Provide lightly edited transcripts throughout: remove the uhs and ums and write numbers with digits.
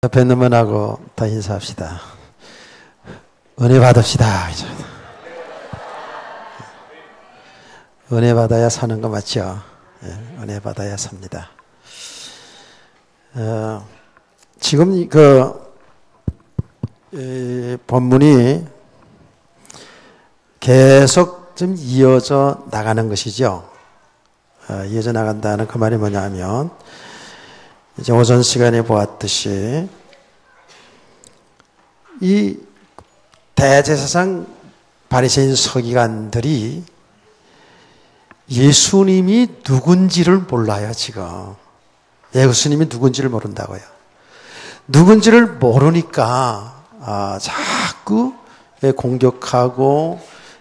옆에 있는 분하고 더 인사합시다. 은혜 받읍시다. 은혜 받아야 사는 거 맞죠? 은혜 받아야 삽니다. 지금 본문이 계속 좀 이어져 나가는 것이죠. 이어져 나간다는 그 말이 뭐냐면, 이제 오전 시간에 보았듯이 이 대제사장 바리새인 서기관들이 예수님이 누군지를 몰라요. 지금 예수님이 누군지를 모른다고요. 누군지를 모르니까 자꾸 공격하고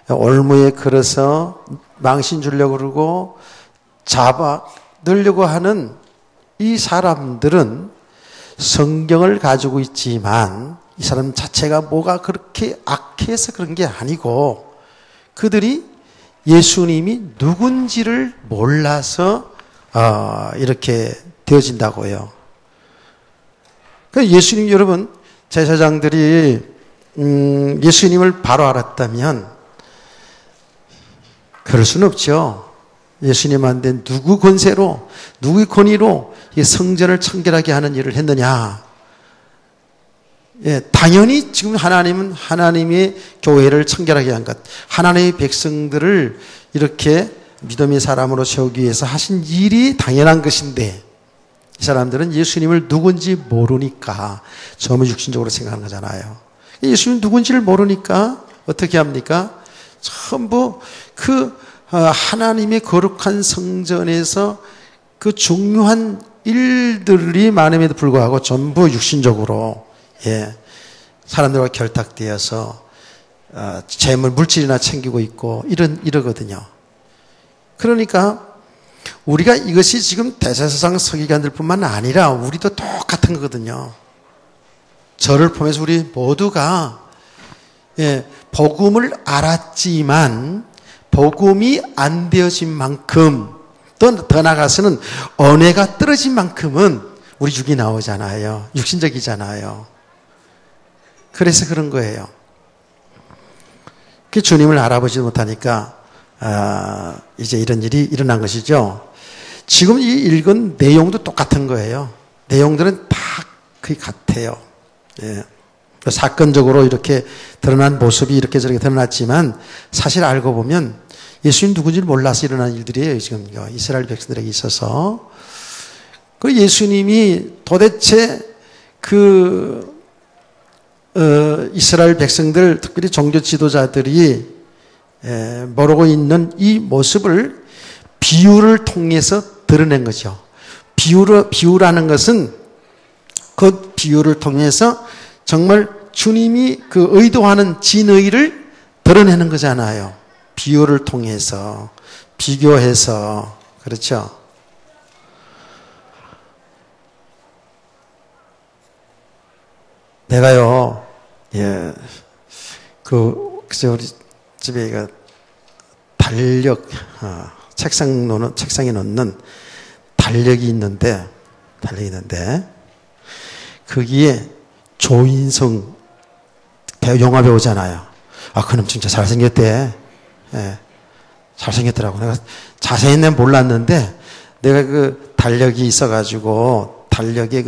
올무에 걸어서 망신 주려고 그러고 잡아 넣으려고 하는 이 사람들은 성경을 가지고 있지만 이 사람 자체가 뭐가 그렇게 악해서 그런 게 아니고 그들이 예수님이 누군지를 몰라서 이렇게 되어진다고요. 그러니까 예수님, 여러분, 제사장들이 예수님을 바로 알았다면 그럴 수는 없죠. 예수님한테 누구 권세로, 누구의 권위로 성전을 청결하게 하는 일을 했느냐? 당연히 지금 하나님은 하나님의 교회를 청결하게 한 것, 하나님의 백성들을 이렇게 믿음의 사람으로 세우기 위해서 하신 일이 당연한 것인데, 이 사람들은 예수님을 누군지 모르니까 전부 육신적으로 생각하는 거잖아요. 예수님 누군지를 모르니까 어떻게 합니까? 전부 하나님의 거룩한 성전에서 그 중요한 일들이 많음에도 불구하고 전부 육신적으로 사람들과 결탁되어서 재물, 물질이나 챙기고 있고 이러거든요. 그러니까 우리가 이것이 지금 대제사장 서기관들뿐만 아니라 우리도 똑같은 거거든요. 저를 포함해서 우리 모두가 복음을 알았지만 복음이 안 되어진 만큼 또 더 나아가서는 은혜가 떨어진 만큼은 우리 육이 나오잖아요. 육신적이잖아요. 그래서 그런 거예요. 그 주님을 알아보지 못하니까 이제 이런 일이 일어난 것이죠. 지금 이 읽은 내용도 똑같은 거예요. 내용들은 다 거의 같아요. 사건적으로 이렇게 드러난 모습이 이렇게 저렇게 드러났지만 사실 알고 보면 예수님 누군지를 몰라서 일어난 일들이에요. 지금 이스라엘 백성들에게 있어서. 그 예수님이 도대체 이스라엘 백성들, 특별히 종교 지도자들이 모르고 있는 이 모습을 비유를 통해서 드러낸 거죠. 비유라는 것은 그 비유를 통해서 정말 주님이 그 의도하는 진의를 드러내는 거잖아요. 비유를 통해서, 비교해서. 그렇죠? 내가요, 글쎄, 우리 집에 달력, 책상에 놓는 달력이 있는데, 거기에 조인성 영화 배우잖아요. 그놈 진짜 잘생겼대. 잘생겼더라고. 내가 자세히는 몰랐는데, 내가 그 달력이 있어가지고, 달력에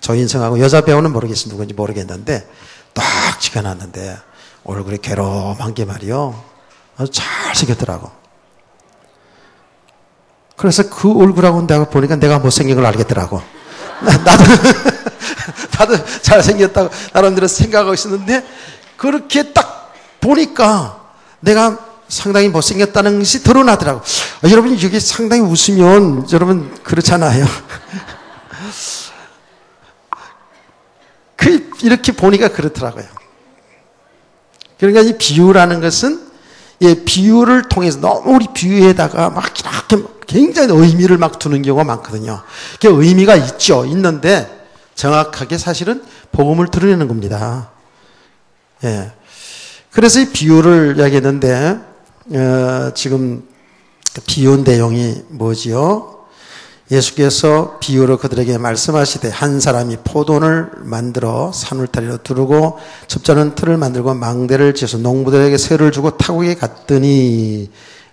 조인성하고 여자 배우는 모르겠어. 누군지 모르겠는데, 딱 찍어놨는데, 얼굴이 괴로움한 게 말이요. 아주 잘생겼더라고. 그래서 그 얼굴하고 내가 보니까 내가 못생긴 걸 알겠더라고. 나도 잘생겼다고 나름대로 생각하고 있었는데 그렇게 딱 보니까 내가 상당히 못생겼다는 것이 드러나더라고. 여러분 여기 상당히 웃으면 여러분 그렇잖아요. 이렇게 보니까 그렇더라고요. 그러니까 이 비유라는 것은 비유를 통해서 너무 우리 비유에다가 막 이렇게 굉장히 의미를 막 두는 경우가 많거든요. 그 의미가 있는데 정확하게 사실은 복음을 드러내는 겁니다. 그래서 이 비유를 이야기했는데 지금 비유 내용이 뭐지요? 예수께서 비유로 그들에게 말씀하시되 한 사람이 포도원을 만들어 산울타리로 두르고 첩자는 틀을 만들고 망대를 지어서 농부들에게 세를 주고 타국에 갔더니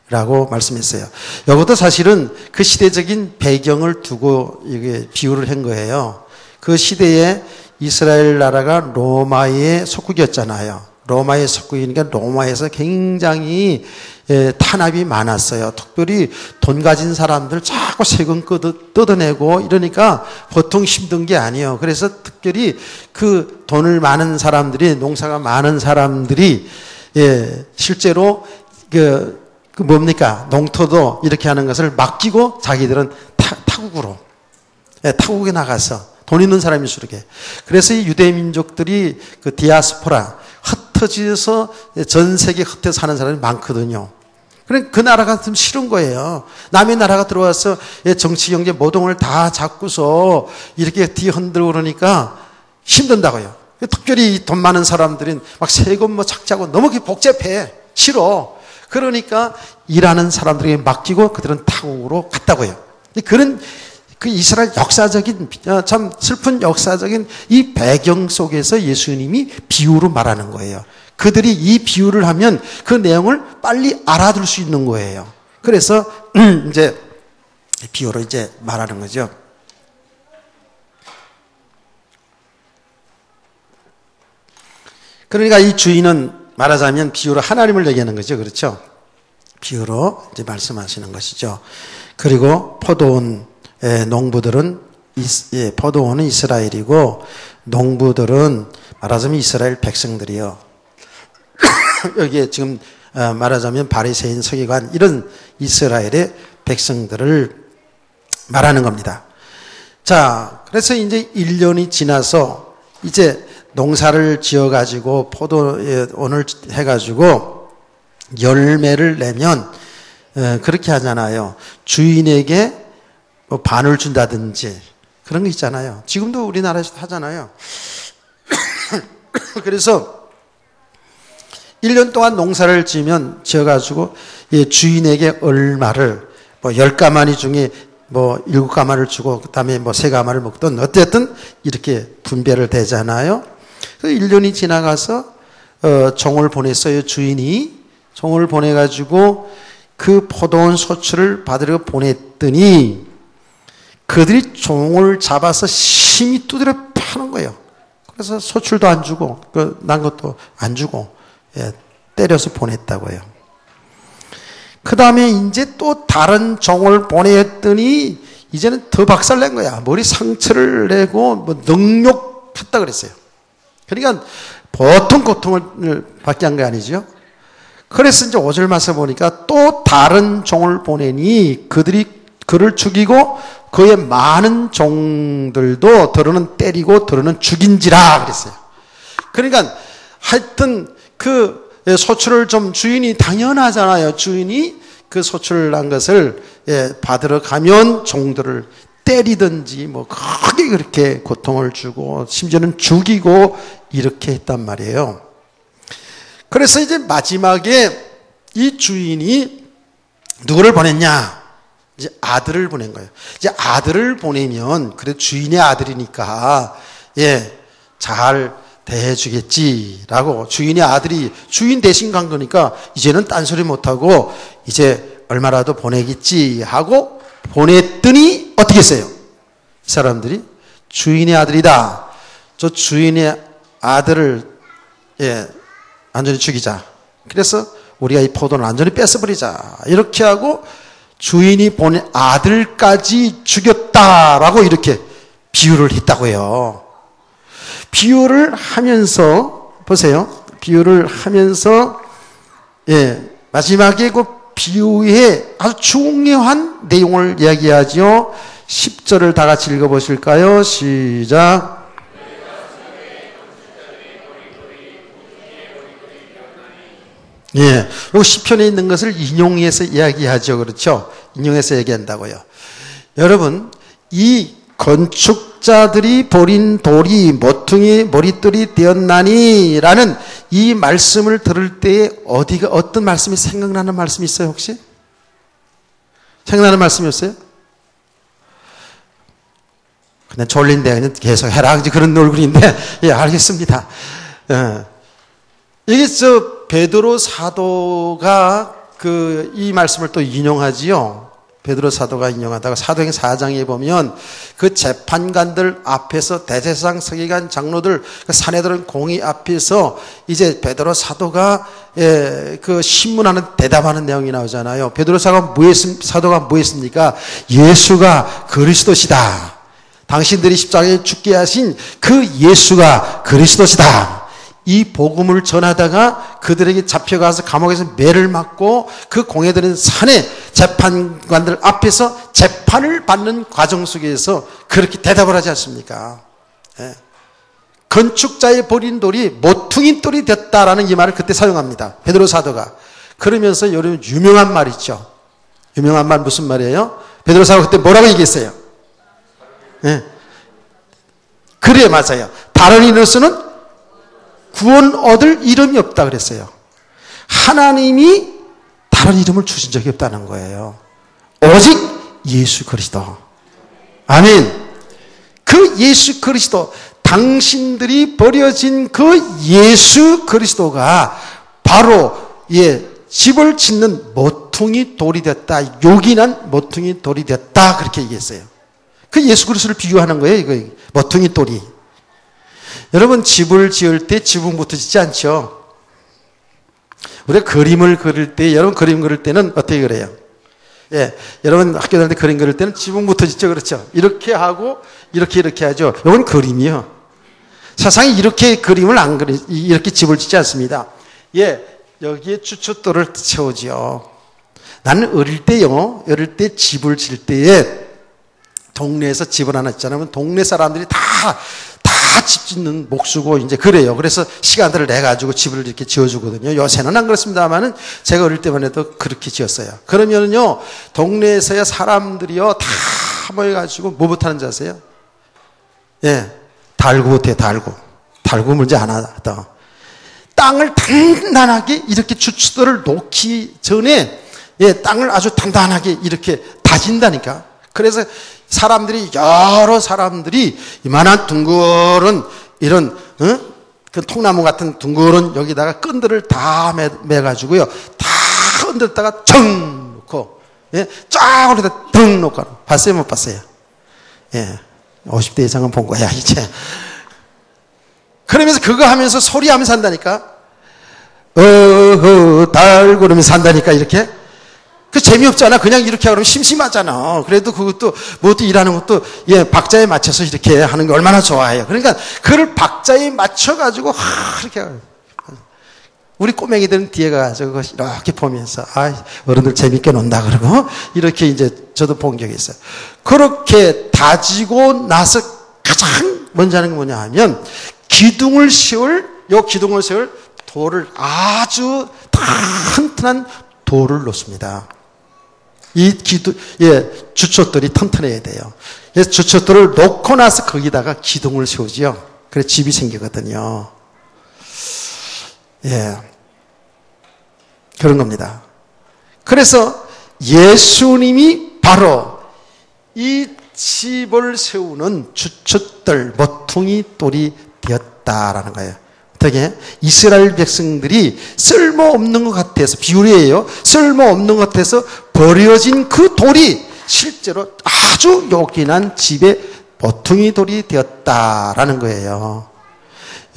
라고 말씀했어요. 이것도 사실은 그 시대적인 배경을 두고 이게 비유를 한 거예요. 그 시대에 이스라엘 나라가 로마의 속국이었잖아요. 로마의 속국이니까 로마에서 굉장히 탄압이 많았어요. 특별히 돈 가진 사람들 자꾸 세금 뜯어내고 이러니까 보통 힘든 게 아니에요. 그래서 특별히 그 돈을 많은 사람들이, 농사가 많은 사람들이 실제로 뭡니까? 농토도 이렇게 하는 것을 맡기고 자기들은 타국으로, 타국에 나가서 돈 있는 사람일수록 해. 그래서 이 유대 민족들이 그 디아스포라, 흩어져서 전 세계 흩어져 사는 사람이 많거든요. 그래, 그 나라가 좀 싫은 거예요. 남의 나라가 들어와서 정치, 경제, 모동을 다 잡고서 이렇게 뒤흔들고 그러니까 힘든다고요. 특별히 돈 많은 사람들은 막 세금 착취하고 너무 복잡해. 싫어. 그러니까 일하는 사람들에게 맡기고 그들은 타국으로 갔다고요. 그런 그 이스라엘 역사적인, 참 슬픈 역사적인 이 배경 속에서 예수님이 비유로 말하는 거예요. 그들이 이 비유를 하면 그 내용을 빨리 알아둘 수 있는 거예요. 그래서 이제 비유로 이제 말하는 거죠. 그러니까 이 주인은 말하자면 비유로 하나님을 얘기하는 거죠. 그렇죠? 비유로 이제 말씀하시는 것이죠. 그리고 포도원 농부들은 포도원은 이스라엘이고 농부들은 말하자면 이스라엘 백성들이요. 여기에 지금 말하자면 바리새인, 서기관 이런 이스라엘의 백성들을 말하는 겁니다. 자, 그래서 이제 1년이 지나서 이제 농사를 지어가지고 포도원을 해가지고 열매를 내면 그렇게 하잖아요. 주인에게 뭐 반을 준다든지 그런 거 있잖아요. 지금도 우리나라에서 하잖아요. 그래서 1년 동안 농사를 지어가지고 주인에게 얼마를 뭐 10가마니 중에 뭐 7가마를 주고 그 다음에 뭐 3가마를 먹든 어쨌든 이렇게 분배를 되잖아요. 그래서 1년이 지나가서 종을 보냈어요. 주인이 종을 보내가지고 그 포도원 소출을 받으러 보냈더니 그들이 종을 잡아서 심히 두드려 파는 거예요. 그래서 소출도 안 주고 난 것도 안 주고 때려서 보냈다고요. 그 다음에 이제 또 다른 종을 보냈더니 이제는 더 박살낸 거야. 머리 상처를 내고 뭐 능욕했다 그랬어요. 그러니까 보통 고통을 받게 한 게 아니죠. 그래서 이제 5절 말씀 보니까 또 다른 종을 보내니 그들이 그를 죽이고 그의 많은 종들도 더러는 때리고 더러는 죽인지라 그랬어요. 그러니까 하여튼 그 소출을 좀 주인이 당연하잖아요. 주인이 그 소출을 난 것을 받으러 가면 종들을 때리든지 뭐 크게 그렇게 고통을 주고 심지어는 죽이고 이렇게 했단 말이에요. 그래서 이제 마지막에 이 주인이 누구를 보냈냐? 이제 아들을 보낸 거예요. 이제 아들을 보내면 그래도 주인의 아들이니까 잘 대해주겠지라고 주인의 아들이 주인 대신 간 거니까 이제는 딴소리 못하고 이제 얼마라도 보내겠지 하고 보냈더니 어떻게 했어요? 이 사람들이 주인의 아들이다. 저 주인의 아들을 완전히 죽이자. 그래서 우리가 이 포도를 완전히 뺏어버리자. 이렇게 하고 주인이 보낸 아들까지 죽였다라고 이렇게 비유를 했다고요. 비유를 하면서 보세요. 비유를 하면서 마지막에 그 비유의 아주 중요한 내용을 이야기하죠. 10절을 다 같이 읽어보실까요? 시작. 요 시편에 있는 것을 인용해서 이야기하죠. 그렇죠? 인용해서 얘기한다고요. 여러분, 이 건축자들이 버린 돌이 모퉁이 머릿돌이 되었나니 라는 이 말씀을 들을 때에 어떤 말씀이 생각나는 말씀이 있어요, 혹시? 생각나는 말씀이 없어요? 그냥 졸린데 그냥 계속 해라. 이제 그런 얼굴인데, 예, 알겠습니다. 이게 베드로 사도가 이 말씀을 또 인용하지요. 베드로 사도가 인용하다가 사도행 4장에 보면 그 재판관들 앞에서 대제사장 서기관 장로들 사내들은 공의 앞에서 이제 베드로 사도가 그 신문하는 대답하는 내용이 나오잖아요. 베드로 사도가 뭐 했습니까? 예수가 그리스도시다. 당신들이 십자가에 죽게 하신 그 예수가 그리스도시다. 이 복음을 전하다가 그들에게 잡혀가서 감옥에서 매를 맞고 그 공회들은 사내 재판관들 앞에서 재판을 받는 과정 속에서 그렇게 대답을 하지 않습니까? 예. 건축자의 버린 돌이 모퉁이 돌이 됐다라는 이 말을 그때 사용합니다. 베드로 사도가. 그러면서 여러분 유명한 말 있죠. 유명한 말 무슨 말이에요? 베드로 사도가 그때 뭐라고 얘기했어요? 예. 그래, 맞아요. 다른 이로서는 구원 얻을 이름이 없다 그랬어요. 하나님이 다른 이름을 주신 적이 없다는 거예요. 오직 예수 그리스도. 아멘. 그 예수 그리스도, 당신들이 버려진 그 예수 그리스도가 바로 집을 짓는 모퉁이 돌이 됐다. 요긴한 모퉁이 돌이 됐다. 그렇게 얘기했어요. 그 예수 그리스도를 비유하는 거예요. 이거 모퉁이 돌이. 여러분 집을 지을 때 지붕부터 짓지 않죠? 우리가 그림을 그릴 때, 여러분 그림 그릴 때는 어떻게 그래요? 예, 여러분 학교 다닐 때 그림 그릴 때는 지붕부터 짓죠, 그렇죠? 이렇게 하고 이렇게 하죠. 이건 그림이요. 세상에 이렇게 그림을 안 그리, 이렇게 집을 짓지 않습니다. 예, 여기에 주춧돌을 채우지요. 나는 어릴 때 집을 질 때에 동네에서 집을 하나 짓잖아요. 동네 사람들이 다 집 짓는 목수고 이제 그래요. 그래서 시간들을 내 가지고 집을 이렇게 지어주거든요. 요새는 안 그렇습니다만은 제가 어릴 때만 해도 그렇게 지었어요. 그러면은요 동네에서야 사람들이요 다 모여가지고 뭐부터 하는지 아세요? 예, 달구부터 해요. 달구 문제 하나 더. 땅을 단단하게 이렇게 주춧돌을 놓기 전에 땅을 아주 단단하게 이렇게 다진다니까. 그래서 여러 사람들이 이만한 둥그런 이런 그 통나무 같은 둥그런 여기다가 끈들을 다 매가지고요 다 흔들다가 정 놓고 쫙 올려다 등 놓고. 봤어요, 못 봤어요? 50대 이상은 본 거야 이제. 그러면서 그거 하면서 소리하면서 산다니까. 달고 그러면서 산다니까. 이렇게 그 재미없잖아. 그냥 이렇게 하면 심심하잖아. 그래도 그것도 뭐도 일하는 것도 박자에 맞춰서 이렇게 하는 게 얼마나 좋아해요. 그러니까 그걸 박자에 맞춰가지고 이렇게 우리 꼬맹이들은 뒤에 가서 이렇게 보면서 어른들 재밌게 논다 그러고 이렇게 이제 저도 본 적이 있어요. 그렇게 다지고 나서 가장 먼저 하는 게 뭐냐 하면 기둥을 세울 돌을 아주 튼튼한 돌을 놓습니다. 주춧돌이 튼튼해야 돼요. 주춧돌을 놓고 나서 거기다가 기둥을 세우지요. 그래서 집이 생기거든요. 그런 겁니다. 그래서 예수님이 바로 이 집을 세우는 주춧돌, 모퉁이 돌이 되었다라는 거예요. 어떻게? 이스라엘 백성들이 쓸모없는 것 같아서, 비유리예요. 쓸모없는 것 같아서 버려진 그 돌이 실제로 아주 요긴한 집의 모퉁이 돌이 되었다라는 거예요.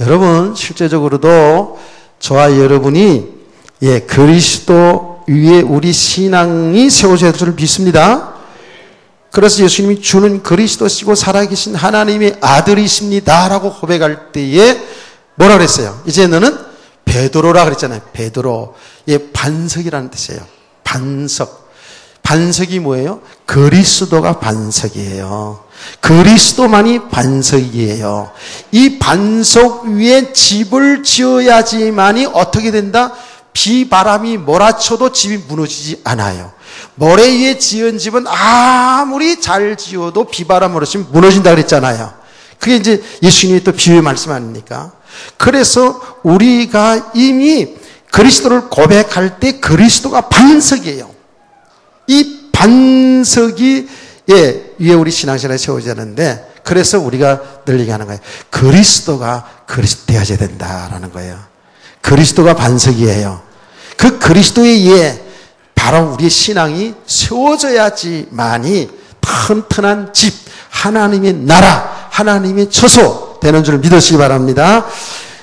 여러분, 실제적으로도 저와 여러분이 그리스도 위에 우리 신앙이 세워져야 될 줄 믿습니다. 그래서 예수님이 주는 그리스도시고 살아계신 하나님의 아들이십니다라고 고백할 때에 뭐라 그랬어요? 이제 너는 베드로라 그랬잖아요. 베드로. 반석이라는 뜻이에요. 반석. 반석이 뭐예요? 그리스도가 반석이에요. 그리스도만이 반석이에요. 이 반석 위에 집을 지어야지만이 어떻게 된다? 비바람이 몰아쳐도 집이 무너지지 않아요. 모래 위에 지은 집은 아무리 잘 지어도 비바람 몰아치면 무너진다 그랬잖아요. 그게 이제 예수님이 또 비유의 말씀 아닙니까? 그래서 우리가 이미 그리스도를 고백할 때 그리스도가 반석이에요. 이 반석이 위에 우리 신앙생활에 세워지는데 그래서 우리가 늘 얘기하는 거예요. 그리스도가 그리스도 되어야 된다라는 거예요. 그리스도가 반석이에요. 그 그리스도에 의해 바로 우리의 신앙이 세워져야지만이 튼튼한 집, 하나님의 나라, 하나님의 처소 되는 줄 믿으시기 바랍니다.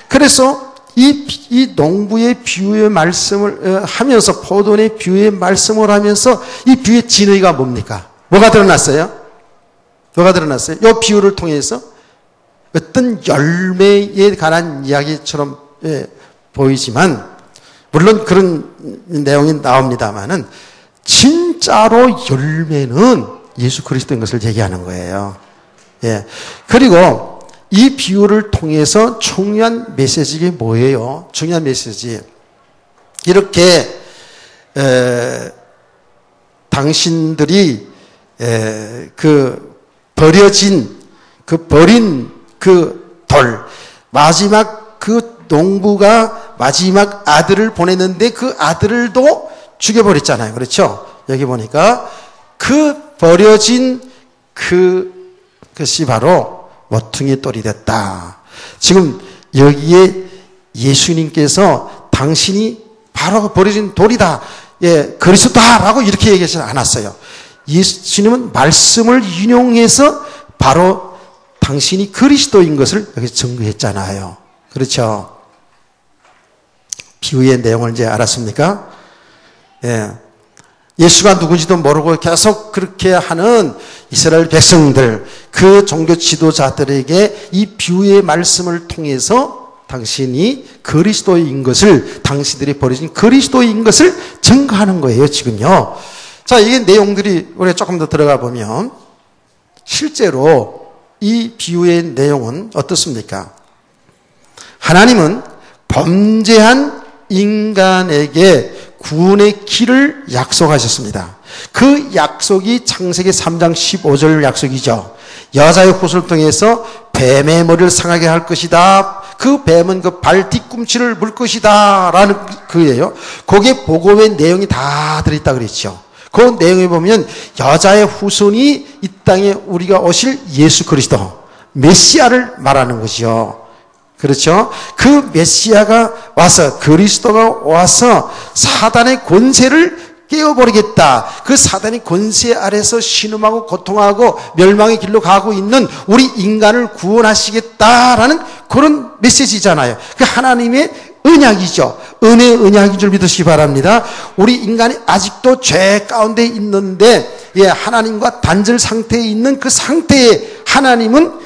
그래서 이 농부의 비유의 말씀을 하면서, 포도원의 비유의 말씀을 하면서 이 비유의 진의가 뭡니까? 뭐가 드러났어요? 뭐가 드러났어요? 이 비유를 통해서 어떤 열매에 관한 이야기처럼 보이지만, 물론 그런 내용이 나옵니다만은 진짜로 열매는 예수 그리스도인 것을 얘기하는 거예요. 예. 그리고 이 비유를 통해서 중요한 메시지가 뭐예요? 중요한 메시지. 이렇게 당신들이 버린 그 돌, 마지막 그 농부가 마지막 아들을 보냈는데 그 아들도 죽여버렸잖아요. 그렇죠? 여기 보니까 그 버려진 그것이 바로 모퉁이 돌이 됐다. 지금 여기에 예수님께서 당신이 바로 버려진 돌이다. 예, 그리스도다라고 이렇게 얘기하지 않았어요. 예수님은 말씀을 인용해서 바로 당신이 그리스도인 것을 여기서 증거했잖아요. 그렇죠? 비유의 내용을 이제 알았습니까? 예. 예수가 누군지도 모르고 계속 그렇게 하는 이스라엘 백성들, 그 종교 지도자들에게 이 비유의 말씀을 통해서 당신이 그리스도인 것을, 당신들이 버려진 그리스도인 것을 증거하는 거예요, 지금요. 자, 이게 내용들이 우리가 조금 더 들어가 보면 실제로 이 비유의 내용은 어떻습니까? 하나님은 범죄한 인간에게 구원의 길을 약속하셨습니다. 그 약속이 창세기 3장 15절 약속이죠. 여자의 후손을 통해서 뱀의 머리를 상하게 할 것이다. 그 뱀은 그 발 뒤꿈치를 물 것이다. 라는 그예요. 거기에 복음의 내용이 다 들어있다 그랬죠. 그 내용에 보면 여자의 후손이 이 땅에 우리가 오실 예수 그리스도, 메시아를 말하는 것이죠. 그렇죠? 그 메시아가 와서, 그리스도가 와서 사단의 권세를 깨워버리겠다. 그 사단의 권세 아래서 신음하고 고통하고 멸망의 길로 가고 있는 우리 인간을 구원하시겠다라는 그런 메시지잖아요. 그 하나님의 언약이죠. 은혜의 언약인 줄 믿으시기 바랍니다. 우리 인간이 아직도 죄 가운데 있는데, 예, 하나님과 단절 상태에 있는 그 상태에 하나님은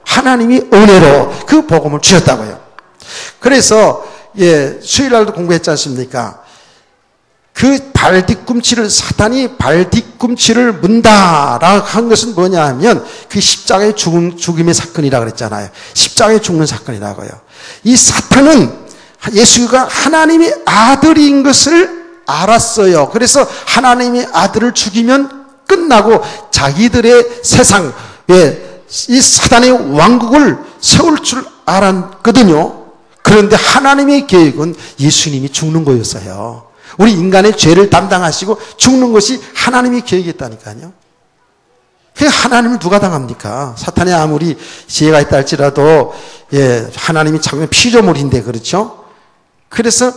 하나님이 은혜로 그 복음을 주셨다고요. 그래서 예, 수요일날도 공부했지 않습니까? 그 발 뒤꿈치를, 사탄이 발 뒤꿈치를 문다라고 한 것은 뭐냐 하면 그 십자가의 죽음의 사건이라 그랬잖아요. 십자가에 죽는 사건이라고요. 이 사탄은 예수가 하나님의 아들인 것을 알았어요. 그래서 하나님의 아들을 죽이면 끝나고 자기들의 세상, 이 사단의 왕국을 세울 줄 알았거든요. 그런데 하나님의 계획은 예수님이 죽는 거였어요. 우리 인간의 죄를 담당하시고 죽는 것이 하나님의 계획이었다니까요. 그 하나님을 누가 당합니까? 사탄이 아무리 지혜가 있다 할지라도, 예, 하나님이 장면 피조물인데, 그렇죠? 그래서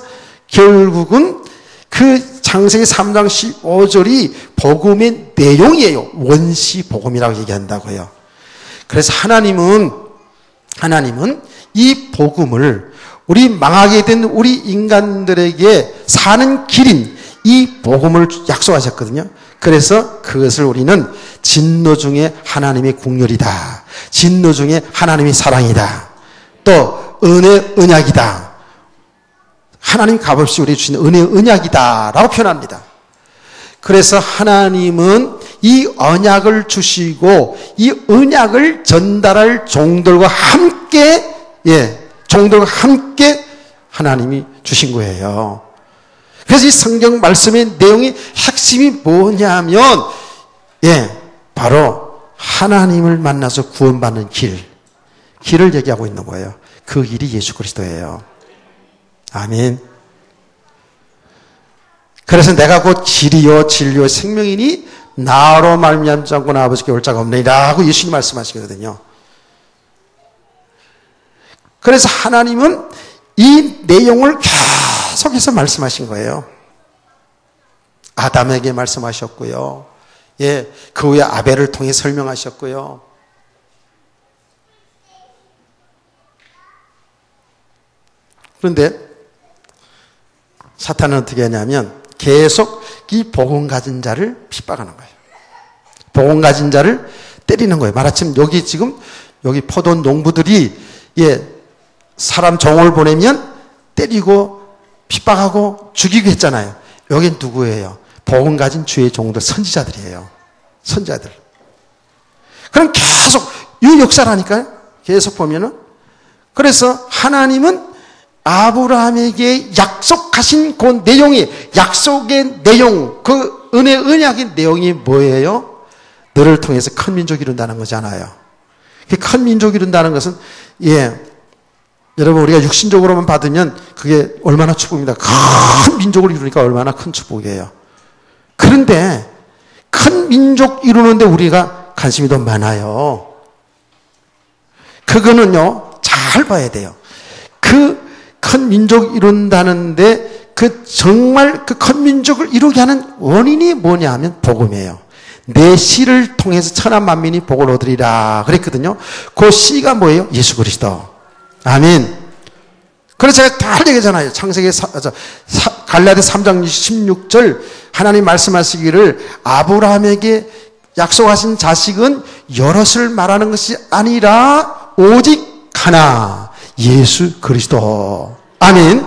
결국은 그 창세기 3장 15절이 복음의 내용이에요. 원시 복음이라고 얘기한다고요. 그래서 하나님은 이 복음을 우리 망하게 된 우리 인간들에게 사는 길인 이 복음을 약속하셨거든요. 그래서 그것을 우리는 진노 중에 하나님의 국률이다. 진노 중에 하나님의 사랑이다. 또 은혜 언약이다. 하나님 값없이 우리 주신 은혜 언약이다 라고 표현합니다. 그래서 하나님은 이 언약을 주시고 이 언약을 전달할 종들과 함께, 종들과 함께 하나님이 주신 거예요. 그래서 이 성경 말씀의 내용이 핵심이 뭐냐면, 바로 하나님을 만나서 구원받는 길을 얘기하고 있는 거예요. 그 길이 예수 그리스도예요. 아멘. 그래서 내가 곧 길이요 진리요 생명이니 나로 말미암지 않고는 아버지께 올 자가 없느니라고 예수님 말씀하시거든요. 그래서 하나님은 이 내용을 계속해서 말씀하신 거예요. 아담에게 말씀하셨고요. 예, 그 후에 아벨을 통해 설명하셨고요. 그런데 사탄은 어떻게 하냐면 계속 이 복음 가진 자를 핍박하는 거예요. 복음 가진 자를 때리는 거예요. 말하자면 여기 지금 여기 포도 농부들이 예, 사람 종을 보내면 때리고 핍박하고 죽이고 했잖아요. 여긴 누구예요? 복음 가진 주의 종들, 선지자들이에요. 선지자들. 그럼 계속 이 역사라니까요. 계속 보면은. 그래서 하나님은 아브라함에게 약속하신 그 내용이, 약속의 내용, 그 언약의 내용이 뭐예요? 너를 통해서 큰 민족이 이룬다는 거잖아요. 큰 민족이 이룬다는 것은, 예, 여러분 우리가 육신적으로만 받으면 그게 얼마나 축복입니다. 큰 민족을 이루니까 얼마나 큰 축복이에요. 그런데 큰 민족 이루는데 우리가 관심이 더 많아요. 그거는요, 잘 봐야 돼요. 그 큰 민족 이룬다는데 그 정말 그 큰 민족을 이루게 하는 원인이 뭐냐 하면 복음이에요. 내 씨를 통해서 천하 만민이 복을 얻으리라 그랬거든요. 그 씨가 뭐예요? 예수 그리스도. 아멘. 그래서 제가 다 얘기하잖아요. 창세기 갈라디 3장 16절 하나님 말씀하시기를 아브라함에게 약속하신 자식은 여럿을 말하는 것이 아니라 오직 하나, 예수 그리스도. 아멘.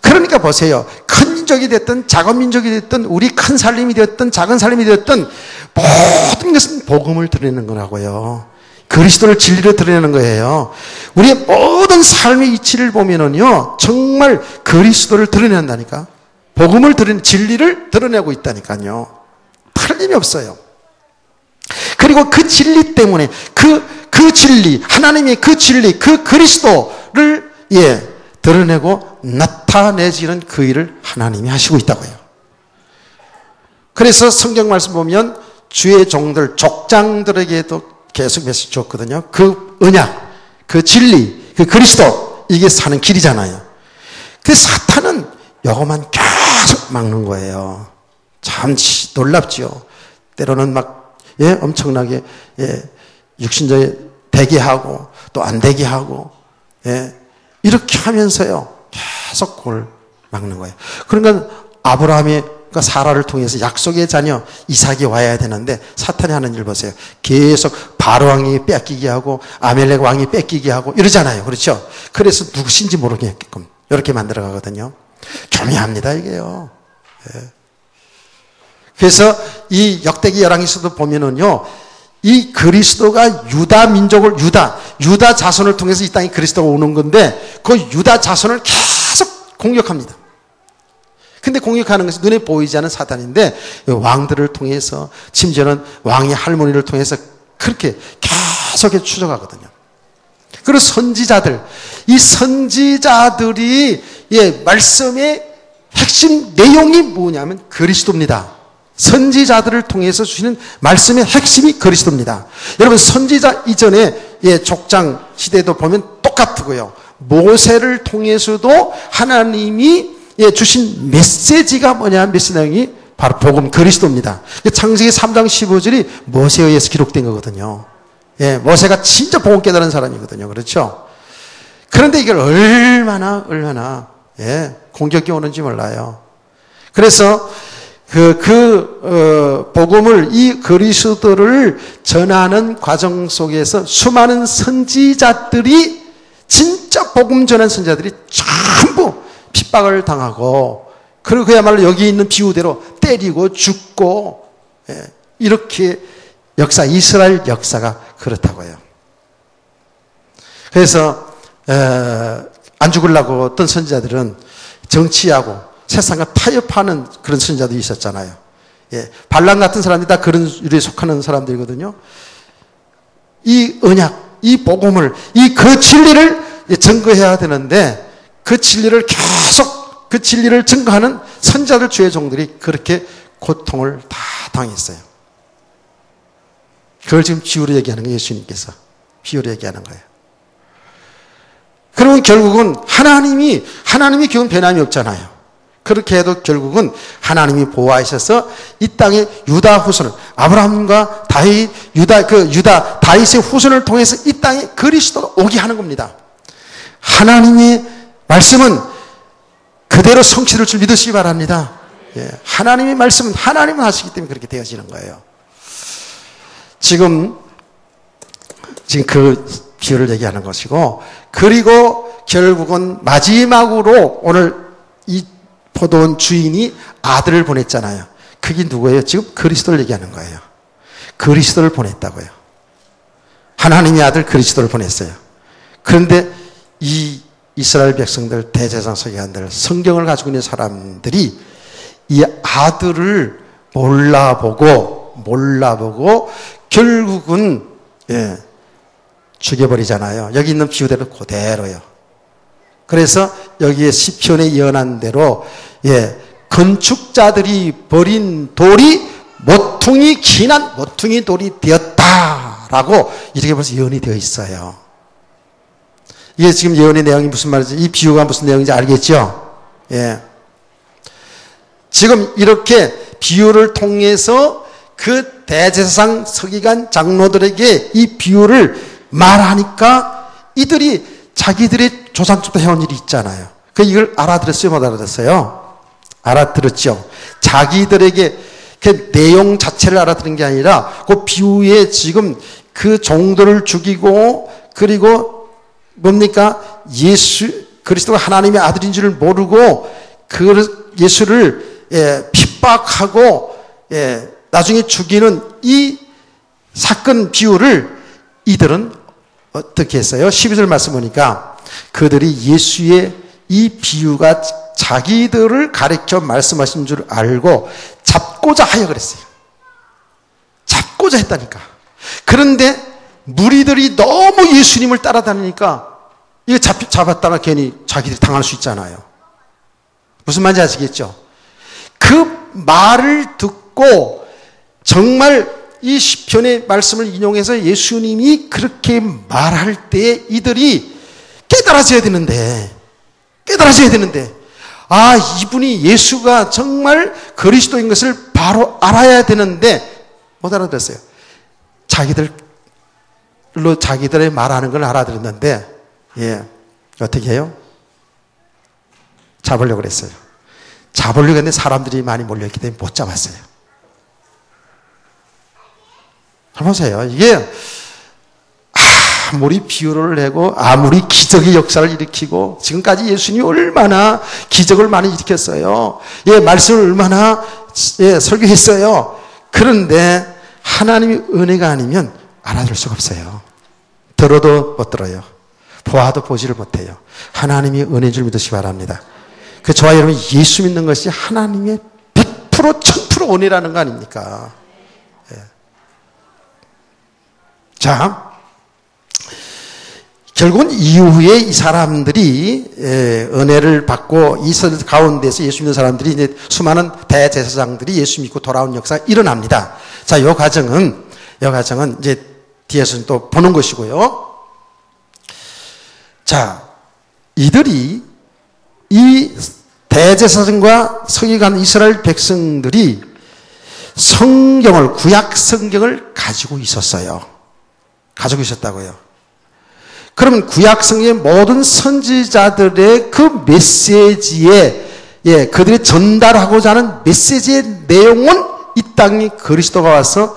그러니까 보세요. 큰 민족이 됐든 작은 민족이 됐든 우리 큰 살림이 되었든 작은 살림이 되었든 모든 것은 복음을 드리는 거라고요. 그리스도를 진리로 드러내는 거예요. 우리의 모든 삶의 이치를 보면은요, 정말 그리스도를 드러낸다니까. 복음을 드러내는 진리를 드러내고 있다니까요. 틀림이 없어요. 그리고 그 진리 때문에 그 진리, 하나님의 그 진리, 그 그리스도를 예, 드러내고 나타내지는 그 일을 하나님이 하시고 있다고요. 그래서 성경 말씀 보면 주의 종들, 족장들에게도 계속 메시지 줬거든요. 그 언약, 그 진리, 그 그리스도, 이게 사는 길이잖아요. 그 사탄은 이것만 계속 막는 거예요. 참 놀랍죠. 때로는 막, 예, 엄청나게, 예, 육신적에 되게 하고, 또 안 되게 하고, 예, 이렇게 하면서요, 계속 그걸 막는 거예요. 그러니까 아브라함이 그러니까 사라를 통해서 약속의 자녀 이삭이 와야 되는데 사탄이 하는 일 보세요. 계속 바로 왕이 뺏기게 하고 아멜렉 왕이 뺏기게 하고 이러잖아요. 그렇죠? 그래서 누구신지 모르게끔 이렇게 만들어 가거든요. 교묘합니다 이게요. 예. 그래서 이 역대기 열왕에서도 보면은요, 이 그리스도가 유다 민족을 유다 자손을 통해서 이 땅에 그리스도가 오는 건데 그 유다 자손을 계속 공격합니다. 근데 공격하는 것이 눈에 보이지 않는 사탄인데 왕들을 통해서 심지어는 왕의 할머니를 통해서 그렇게 계속 추적하거든요. 그리고 선지자들, 이 선지자들이 예, 말씀의 핵심 내용이 뭐냐면 그리스도입니다. 선지자들을 통해서 주시는 말씀의 핵심이 그리스도입니다. 여러분 선지자 이전에 예, 족장 시대도 보면 똑같고요. 모세를 통해서도 하나님이 예, 주신 메시지가 뭐냐, 메시지 내용이 바로 복음 그리스도입니다. 창세기 3장 15절이 모세에 의해서 기록된 거거든요. 예, 모세가 진짜 복음 깨달은 사람이거든요. 그렇죠? 그런데 이걸 얼마나 예, 공격이 오는지 몰라요. 그래서 복음을 이 그리스도를 전하는 과정 속에서 수많은 선지자들이 진짜 복음 전하는 선지자들이 전부 핍박을 당하고 그리고 그야말로 여기 있는 비유대로 때리고 죽고 예, 이렇게 이스라엘 역사가 그렇다고요. 그래서 안 죽으려고 어떤 선지자들은 정치하고 세상과 타협하는 그런 선지자들이 있었잖아요. 예, 발람 같은 사람들이 다 그런 유래에 속하는 사람들이거든요. 이 언약, 이 복음을, 그 진리를 증거해야 되는데 그 진리를 계속 그 진리를 증거하는 선지자들 주의 종들이 그렇게 고통을 다 당했어요. 그걸 지금 비유로 얘기하는 거예요. 예수님께서. 비유로 얘기하는 거예요. 그러면 결국은 하나님이 결국은 변함이 없잖아요. 그렇게 해도 결국은 하나님이 보호하셔서 이 땅에 유다 후손을, 아브라함과 다윗, 유다, 다윗의 후손을 통해서 이 땅에 그리스도가 오게 하는 겁니다. 하나님의 말씀은 그대로 성취될 줄 믿으시기 바랍니다. 예, 하나님의 말씀은 하나님은 하시기 때문에 그렇게 되어지는 거예요. 지금 그 비유를 얘기하는 것이고, 그리고 결국은 마지막으로 오늘 이 포도원 주인이 아들을 보냈잖아요. 그게 누구예요? 지금 그리스도를 얘기하는 거예요. 그리스도를 보냈다고요. 하나님의 아들 그리스도를 보냈어요. 그런데 이 이스라엘 백성들, 대제사장 서기관들, 성경을 가지고 있는 사람들이 이 아들을 몰라보고 결국은 죽여버리잖아요. 여기 있는 비유대로 그대로요. 그래서 여기에 시편에 예언한 대로 건축자들이 버린 돌이 모퉁이 기난 모퉁이 돌이 되었다라고 이렇게 벌써 예언이 되어 있어요. 이게 지금 예언의 내용이 무슨 말인지, 이 비유가 무슨 내용인지 알겠죠? 예. 지금 이렇게 비유를 통해서 그 대제사장 서기관 장로들에게 이 비유를 말하니까 이들이 자기들의 조상부터 해온 일이 있잖아요. 이걸 알아들었어요? 못 알아들었어요? 알아들었죠. 자기들에게 그 내용 자체를 알아들은 게 아니라 그 비유에 지금 그 종들을 죽이고, 그리고 뭡니까? 그리스도가 하나님의 아들인 줄을 모르고 그 예수를 핍박하고 나중에 죽이는 이 사건 비유를 이들은 어떻게 했어요? 12절 말씀 보니까 그들이 예수의 이 비유가 자기들을 가르쳐 말씀하신 줄 알고 잡고자 하여 그랬어요. 잡고자 했다니까. 그런데 무리들이 너무 예수님을 따라다니니까 이거 잡았다가 괜히 자기들이 당할 수 있잖아요. 무슨 말인지 아시겠죠? 그 말을 듣고 정말 이 시편의 말씀을 인용해서 예수님이 그렇게 말할 때 이들이 깨달아져야 되는데, 이분이 예수가 정말 그리스도인 것을 바로 알아야 되는데 못 알아들었어요. 자기들의 말하는 걸 알아들었는데, 어떻게 해요? 잡으려고 그랬어요. 잡으려고 했는데 사람들이 많이 몰려있기 때문에 못 잡았어요. 잘 보세요. 이게 아무리 비유를 내고 아무리 기적의 역사를 일으키고 지금까지 예수님이 얼마나 기적을 많이 일으켰어요. 말씀을 얼마나 설교했어요. 그런데 하나님의 은혜가 아니면 알아들 수가 없어요. 들어도 못 들어요. 보아도 보지를 못해요. 하나님의 은혜인 줄 믿으시기 바랍니다. 저와 여러분 예수 믿는 것이 하나님의 100% 1000% 은혜라는 거 아닙니까? 자, 결국은 이후에 이 사람들이 은혜를 받고 이스라엘 가운데서 예수 믿는 사람들이 이제 수많은 대제사장들이 예수 믿고 돌아온 역사가 일어납니다. 자, 이 과정은 이제 뒤에서는 또 보는 것이고요. 자, 이들이 이 대제사장과 서기관 이스라엘 백성들이 성경을, 구약 성경을 가지고 있었어요. 가지고 있었다고요. 그러면 구약 성경의 모든 선지자들의 그 메시지에, 그들이 전달하고자 하는 메시지의 내용은 이 땅에 그리스도가 와서,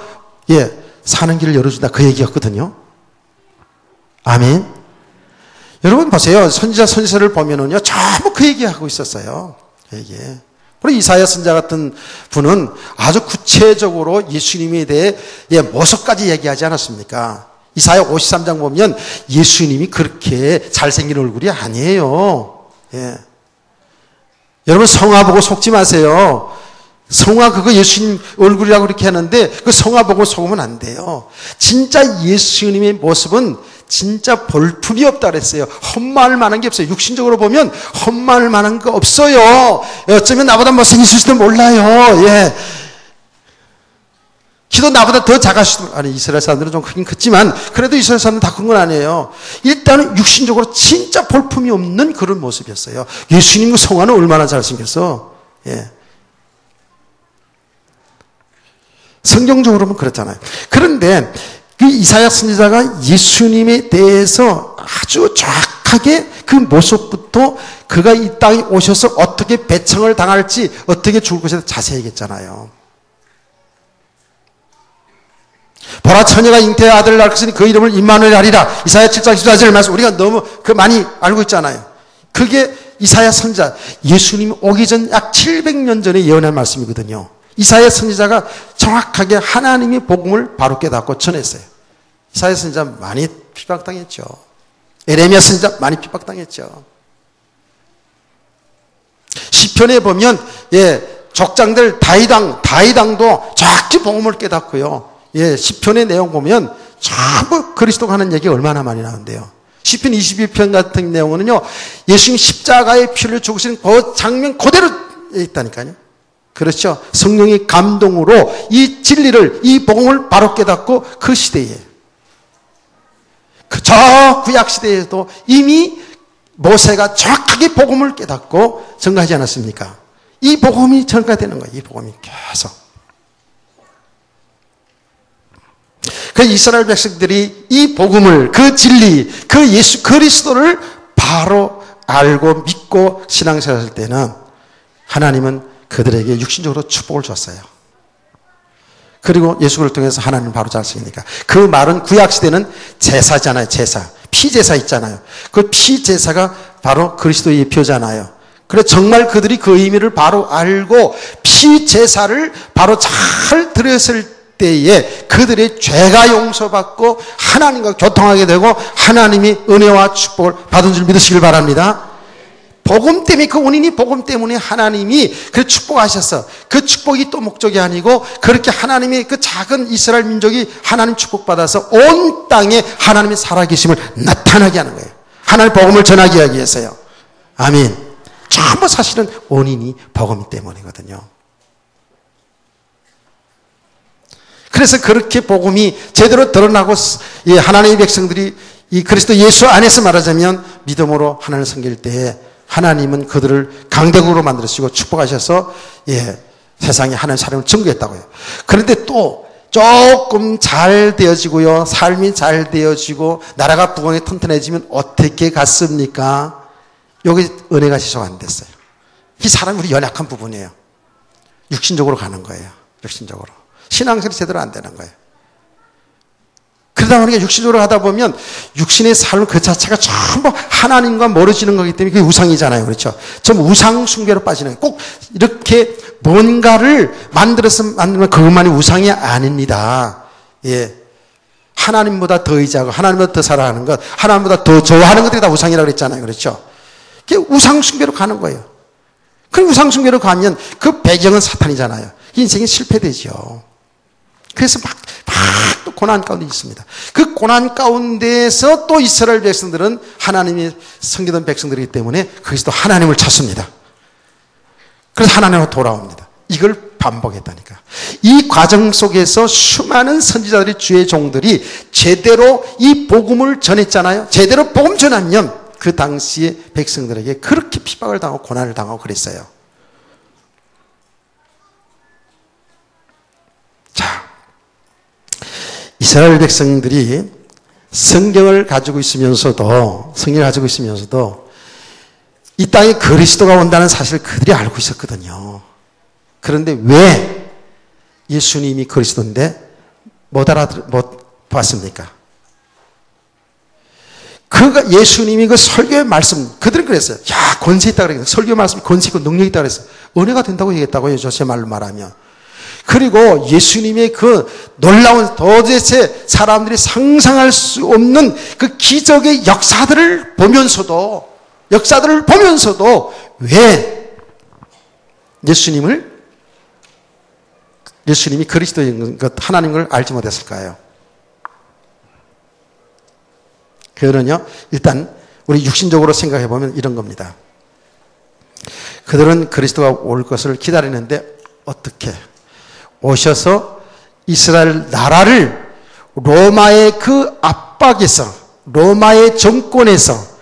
사는 길을 열어준다. 그 얘기였거든요. 아멘. 여러분 보세요. 선지서를 보면은요, 전부 그 얘기하고 있었어요. 그 얘기. 그리고 이사야 선지자 같은 분은 아주 구체적으로 예수님에 대해 모습까지 얘기하지 않았습니까? 이사야 53장 보면 예수님이 그렇게 잘생긴 얼굴이 아니에요. 여러분 성화 보고 속지 마세요. 성화 그거 예수님 얼굴이라고 그렇게 하는데 그 성화 보고 속으면 안 돼요. 진짜 예수님의 모습은 진짜 볼품이 없다 그랬어요. 험마을 만한 게 없어요. 육신적으로 보면 험마을 만한 거 없어요. 어쩌면 나보다 못생겼을지도 몰라요. 키도 나보다 더 작아지도, 아니, 이스라엘 사람들은 좀 크긴 컸지만, 그래도 이스라엘 사람들은 다 큰 건 아니에요. 일단은 육신적으로 진짜 볼품이 없는 그런 모습이었어요. 예수님 성화는 얼마나 잘생겼어. 예. 성경적으로는 그렇잖아요. 그런데 그 이사야 선지자가 예수님에 대해서 아주 정확하게 그 모습부터 그가 이 땅에 오셔서 어떻게 배청을 당할지, 어떻게 죽을 것에 대해서 자세히 얘기했잖아요. 보라, 처녀가 잉태의 아들을 낳을 것이니 그 이름을 임마누엘 하리라. 이사야 7장 14절 말씀 우리가 너무 많이 알고 있잖아요. 그게 이사야 선지자, 예수님 오기 전 약 700년 전에 예언한 말씀이거든요. 이사야 선지자가 정확하게 하나님의 복음을 바로 깨닫고 전했어요. 이사야 선지자 많이 핍박당했죠. 에레미야 선지자 많이 핍박당했죠. 시편에 보면 족장들 다이당도 정확히 복음을 깨닫고요. 시편의 내용 보면 전부 그리스도가 하는 얘기 얼마나 많이 나오는데요. 시편 21편 같은 내용은요, 예수님 십자가의 피를 죽으시는 그 장면 그대로 있다니까요. 그렇죠. 성령의 감동으로 이 진리를, 이 복음을 바로 깨닫고 그 시대에, 저 구약 시대에도 이미 모세가 정확하게 복음을 깨닫고 전가하지 않았습니까? 이 복음이 전가되는 거예요. 이 복음이 계속. 그 이스라엘 백성들이 이 복음을, 그 진리, 그 예수 그리스도를 바로 알고 믿고 신앙생활 할 때는 하나님은 그들에게 육신적으로 축복을 줬어요. 그리고 예수를 통해서 하나님 바로 잘쓰니까. 그 말은 구약시대는 제사잖아요. 제사. 피제사 있잖아요. 그 피제사가 바로 그리스도의 표잖아요. 그래서 정말 그들이 그 의미를 바로 알고 피제사를 바로 잘 드렸을 때에 그들의 죄가 용서받고 하나님과 교통하게 되고 하나님이 은혜와 축복을 받은 줄 믿으시길 바랍니다. 복음 때문에, 그 원인이 복음 때문에 하나님이 그 축복하셨어. 그 축복이 또 목적이 아니고 그렇게 하나님의 그 작은 이스라엘 민족이 하나님 축복받아서 온 땅에 하나님의 살아계심을 나타나게 하는 거예요. 하나님 복음을 전하게 하기 위해서요. 아멘. 전부 사실은 원인이 복음 때문이거든요. 그래서 그렇게 복음이 제대로 드러나고 하나님의 백성들이 이 그리스도 예수 안에서 말하자면 믿음으로 하나님을 섬길 때에 하나님은 그들을 강대국으로 만들으시고 축복하셔서 세상에 하나님의 사랑을 증거했다고요. 그런데 또 조금 잘 되어지고요. 삶이 잘 되어지고 나라가 부강이 튼튼해지면 어떻게 갔습니까? 여기 은혜가 지속 안 됐어요. 이 사람이 우리 연약한 부분이에요. 육신적으로 가는 거예요. 육신적으로. 신앙생활이 제대로 안 되는 거예요. 그러다 보니까 육신적으로 하다 보면 육신의 삶 그 자체가 전부 하나님과 멀어지는 거기 때문에 그게 우상이잖아요. 그렇죠? 좀 우상 숭배로 빠지는 거예요. 꼭 이렇게 뭔가를 만들면 그것만이 우상이 아닙니다. 하나님보다 더 의지하고 하나님보다 더 사랑하는 것, 하나님보다 더 좋아하는 것들이 다 우상이라고 그랬잖아요. 그렇죠? 그게 우상 숭배로 가는 거예요. 그 우상 숭배로 가면 그 배경은 사탄이잖아요. 인생이 실패되죠. 그래서 또 고난 가운데 있습니다. 그 고난 가운데서 또 이스라엘 백성들은 하나님이 섬기던 백성들이기 때문에 거기서 또 하나님을 찾습니다. 그래서 하나님으로 돌아옵니다. 이걸 반복했다니까. 이 과정 속에서 수많은 선지자들이 주의 종들이 제대로 이 복음을 전했잖아요. 제대로 복음 전하면 그 당시에 백성들에게 그렇게 핍박을 당하고 고난을 당하고 그랬어요. 자, 이스라엘 백성들이 성경을 가지고 있으면서도 이 땅에 그리스도가 온다는 사실을 그들이 알고 있었거든요. 그런데 왜 예수님이 그리스도인데 못 봤습니까? 예수님이 그 설교의 말씀, 그들은 그랬어요. 야, 권세 있다 그랬어요. 설교 말씀이 권세 있고 능력 있다 그랬어요. 은혜가 된다고 얘기했다고요. 제 말로 말하면. 그리고 예수님의 그 놀라운 도대체 사람들이 상상할 수 없는 그 기적의 역사들을 보면서도 왜 예수님이 그리스도인 것, 하나님인 걸 알지 못했을까요? 그거는요, 일단 우리 육신적으로 생각해 보면 이런 겁니다. 그들은 그리스도가 올 것을 기다리는데 어떻게 오셔서 이스라엘 나라를 로마의 그 압박에서, 로마의 정권에서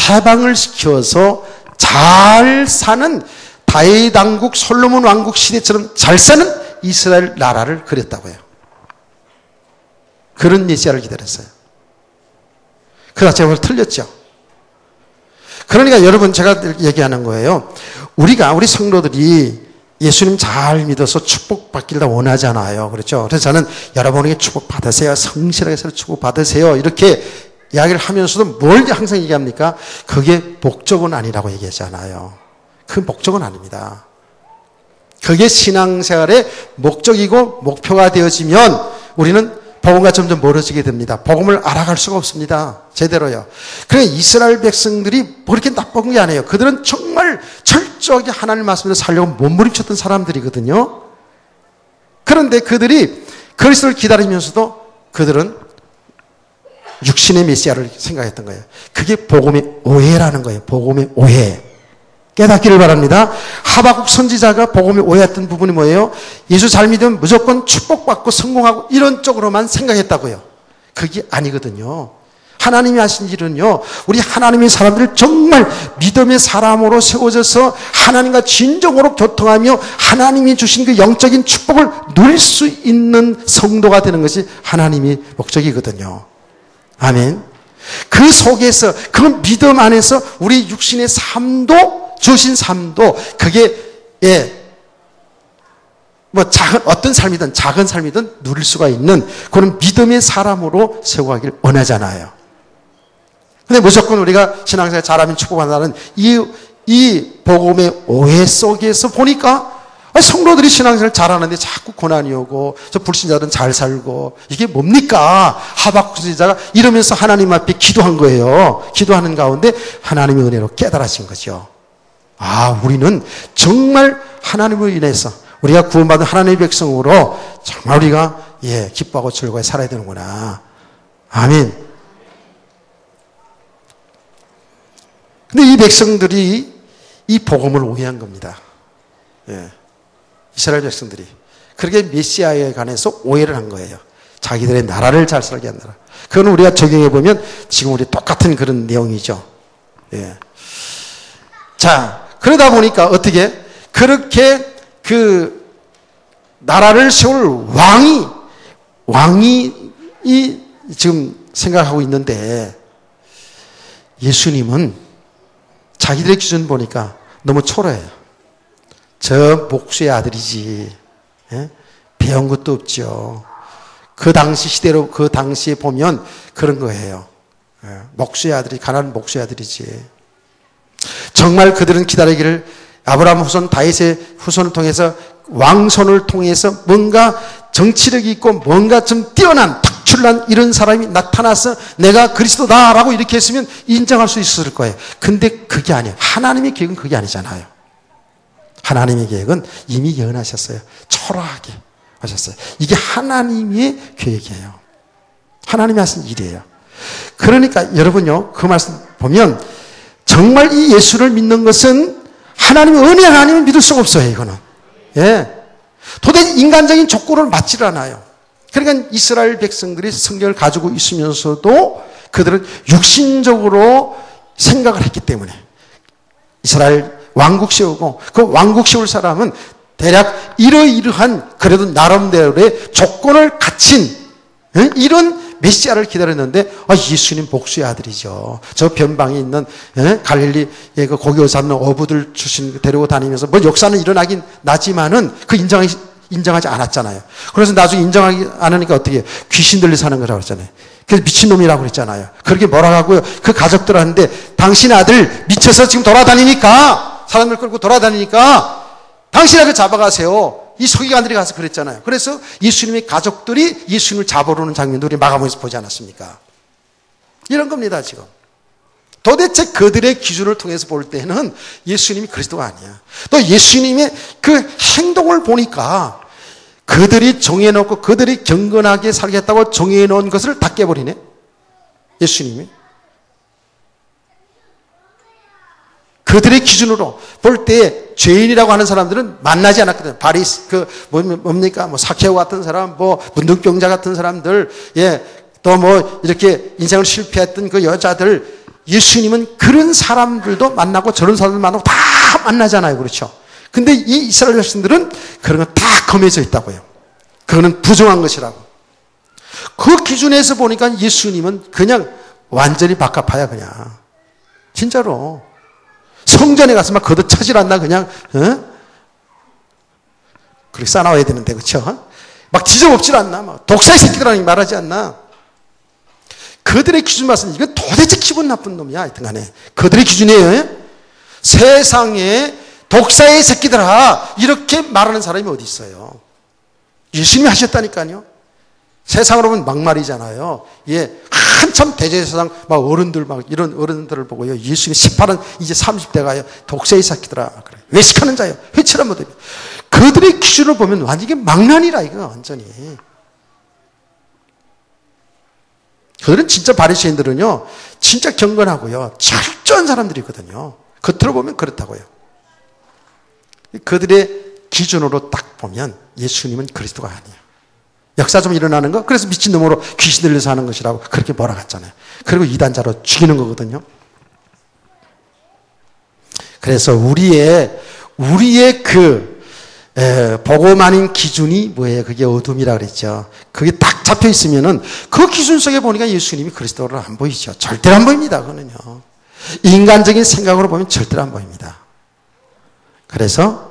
해방을 시켜서 잘 사는 다윗 왕국, 솔로몬 왕국 시대처럼 잘 사는 이스라엘 나라를 그렸다고요. 그런 메시아를 기다렸어요. 그 자체가 틀렸죠. 그러니까 여러분, 제가 얘기하는 거예요. 우리 성도들이 예수님 잘 믿어서 축복받길 다 원하잖아요. 그렇죠? 그래서 저는 여러분에게 축복받으세요. 성실하게 해서 축복받으세요. 이렇게 이야기를 하면서도 뭘 항상 얘기합니까? 그게 목적은 아니라고 얘기하잖아요. 그 목적은 아닙니다. 그게 신앙생활의 목적이고 목표가 되어지면 우리는 복음과 점점 멀어지게 됩니다. 복음을 알아갈 수가 없습니다. 제대로요. 그러니까 이스라엘 백성들이 뭐 그렇게 나쁜 게 아니에요. 그들은 정말 철저하게 하나님의 말씀을 살려고 몸부림쳤던 사람들이거든요. 그런데 그들이 그리스도를 기다리면서도 그들은 육신의 메시아를 생각했던 거예요. 그게 복음의 오해라는 거예요. 복음의 오해. 깨닫기를 바랍니다. 하박국 선지자가 복음에 오해했던 부분이 뭐예요? 예수 잘 믿으면 무조건 축복받고 성공하고 이런 쪽으로만 생각했다고요. 그게 아니거든요. 하나님이 하신 일은요, 우리 하나님의 사람들을 정말 믿음의 사람으로 세워져서 하나님과 진정으로 교통하며 하나님이 주신 그 영적인 축복을 누릴 수 있는 성도가 되는 것이 하나님의 목적이거든요. 아멘. 그 속에서, 그 믿음 안에서 우리 육신의 삶도, 주신 삶도, 그게, 어떤 삶이든, 작은 삶이든 누릴 수가 있는 그런 믿음의 사람으로 세워가길 원하잖아요. 근데 무조건 우리가 신앙생활 잘하면 축복한다는 이 복음의 오해 속에서 보니까 성도들이 신앙생활 잘하는데 자꾸 고난이 오고 저 불신자들은 잘 살고 이게 뭡니까? 하박국 선지자가 이러면서 하나님 앞에 기도한 거예요. 기도하는 가운데 하나님의 은혜로 깨달아진 거죠. 아, 우리는 정말 하나님으로 인해서 우리가 구원받은 하나님의 백성으로 정말 우리가 기뻐하고 즐거워 살아야 되는구나. 아멘. 근데 이 백성들이 이 복음을 오해한 겁니다. 이스라엘 백성들이. 그렇게 메시아에 관해서 오해를 한 거예요. 자기들의 나라를 잘 살게 한다. 그건 우리가 적용해 보면 지금 우리 똑같은 그런 내용이죠. 자, 그러다 보니까 어떻게 그렇게 그 나라를 세울 왕이 지금 생각하고 있는데 예수님은 자기들의 기준 보니까 너무 초라해요. 저 목수의 아들이지. 배운 것도 없죠. 그 당시 시대로, 그 당시에 보면 그런 거예요. 목수의 아들이, 가난한 목수의 아들이지. 정말 그들은 기다리기를 아브라함 후손, 다윗의 후손을 통해서 왕손을 통해서 뭔가 정치력이 있고 뭔가 좀 뛰어난, 특출난 이런 사람이 나타나서 내가 그리스도다라고 이렇게 했으면 인정할 수 있었을 거예요. 근데 그게 아니에요. 하나님의 계획은 그게 아니잖아요. 하나님의 계획은 이미 예언하셨어요. 초라하게 하셨어요. 이게 하나님의 계획이에요. 하나님이 하신 일이에요. 그러니까 여러분요, 그 말씀 보면 정말 이 예수를 믿는 것은 하나님의 은혜가 아니면 믿을 수가 없어요, 이거는. 도대체 인간적인 조건을 맞질 않아요. 그러니까 이스라엘 백성들이 성경을 가지고 있으면서도 그들은 육신적으로 생각을 했기 때문에 이스라엘 왕국 세우고 그 왕국 세울 사람은 대략 이러이러한 그래도 나름대로의 조건을 갖춘 이런 메시아를 기다렸는데 예수님 복수의 아들이죠. 저 변방에 있는 갈릴리의 그 고기 잡는 어부들 출신 데리고 다니면서 뭐 역사는 일어나긴 나지만은 그 인정하지 않았잖아요. 그래서 나중에 인정하지 않으니까 어떻게 해요? 귀신 들려 사는 거라고 그랬잖아요. 그래서 미친놈이라고 그랬잖아요. 그렇게 뭐라고 하고요. 그 가족들 하는데 당신 아들 미쳐서 지금 돌아다니니까 사람들 끌고 돌아다니니까 당신 아들 잡아가세요. 이 서기관들이 가서 그랬잖아요. 그래서 예수님의 가족들이 예수님을 잡으러 오는 장면도 우리 마가복음에서 보지 않았습니까? 이런 겁니다, 지금. 도대체 그들의 기준을 통해서 볼 때는 예수님이 그리스도가 아니야. 또 예수님의 그 행동을 보니까 그들이 정해놓고 그들이 경건하게 살겠다고 정해놓은 것을 다 깨버리네. 예수님이. 그들의 기준으로 볼 때 죄인이라고 하는 사람들은 만나지 않았거든요. 뭡니까? 사케오 같은 사람, 문둥병자 같은 사람들, 또 이렇게 인생을 실패했던 그 여자들, 예수님은 그런 사람들도 만나고 저런 사람들 만나고 다 만나잖아요. 그렇죠? 근데 이 이스라엘 백성들은 그런 건 다 검해져 있다고요. 그거는 부정한 것이라고. 그 기준에서 보니까 예수님은 그냥 완전히 바깥파야, 그냥. 진짜로. 성전에 가서 막 걷어차질 않나, 그냥, 그렇게 싸나와야 되는데, 그쵸? 막 지저먹질 않나, 막 독사의 새끼들하니 말하지 않나. 그들의 기준 말씀, 이건 도대체 기분 나쁜 놈이야, 하여튼 간에. 그들의 기준이에요. 세상에 독사의 새끼들아, 이렇게 말하는 사람이 어디 있어요? 예수님이 하셨다니까요. 세상으로 보면 막말이잖아요. 한참 대제사장, 어른들, 이런 어른들을 보고요. 예수님이 18은 이제 30대가요. 독사의 새끼들아. 그래. 외식하는 자요. 회칠한 모습이. 그들의 기준을 보면 완전히 망난이라, 이거, 완전히. 그들은 진짜 바리새인들은요, 진짜 경건하고요. 철저한 사람들이거든요. 겉으로 보면 그렇다고요. 그들의 기준으로 딱 보면 예수님은 그리스도가 아니에요. 역사 좀 일어나는 거? 그래서 미친놈으로 귀신 들려서 하는 것이라고 그렇게 몰아갔잖아요. 그리고 이단자로 죽이는 거거든요. 그래서 우리의 복음 아닌 기준이 뭐예요? 그게 어둠이라 그랬죠. 그게 딱 잡혀 있으면은 그 기준 속에 보니까 예수님이 그리스도로 안 보이죠. 절대로 안 보입니다. 그거는요. 인간적인 생각으로 보면 절대로 안 보입니다. 그래서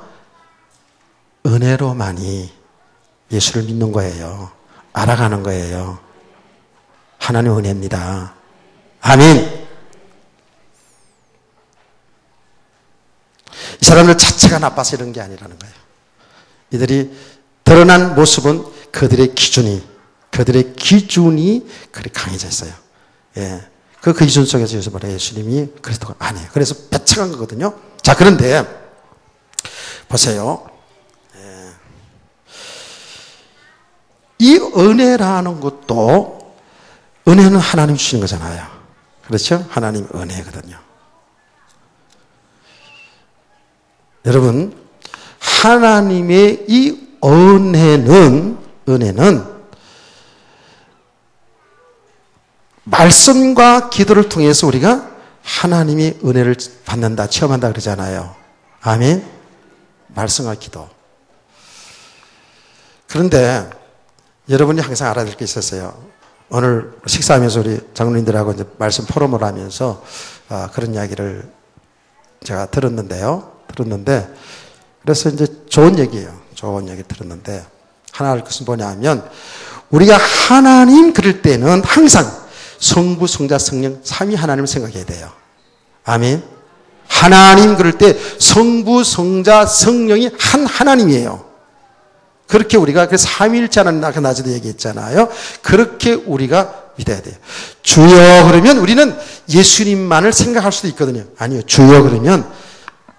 은혜로만이 예수를 믿는 거예요. 알아가는 거예요. 하나님 은혜입니다. 아멘. 이 사람들 자체가 나빠서 이런 게 아니라는 거예요. 이들이 드러난 모습은 그들의 기준이 그렇게 강해져 있어요. 그 기준 속에서 예수님이 그리스도가 아니에요. 그래서 배척한 거거든요. 자, 그런데 보세요. 이 은혜라는 것도, 은혜는 하나님 주시는 거잖아요. 그렇죠? 하나님 은혜거든요. 여러분, 하나님의 이 은혜는 말씀과 기도를 통해서 우리가 하나님의 은혜를 받는다, 체험한다 그러잖아요. 아멘? 말씀과 기도. 그런데 여러분이 항상 알아야 될 게 있었어요. 오늘 식사하면서 우리 장로님들하고 이제 말씀 포럼을 하면서 그런 이야기를 제가 들었는데 그래서 이제 좋은 얘기예요. 좋은 얘기 들었는데 하나 할 것은 뭐냐면 우리가 하나님 그럴 때는 항상 성부, 성자, 성령 삼위 하나님을 생각해야 돼요. 아멘. 하나님 그럴 때 성부, 성자, 성령이 한 하나님이에요. 그렇게 우리가 그래서 삼위일체라는 아까 낮에도 얘기했잖아요. 그렇게 우리가 믿어야 돼요. 주여 그러면 우리는 예수님만을 생각할 수도 있거든요. 아니요. 주여 그러면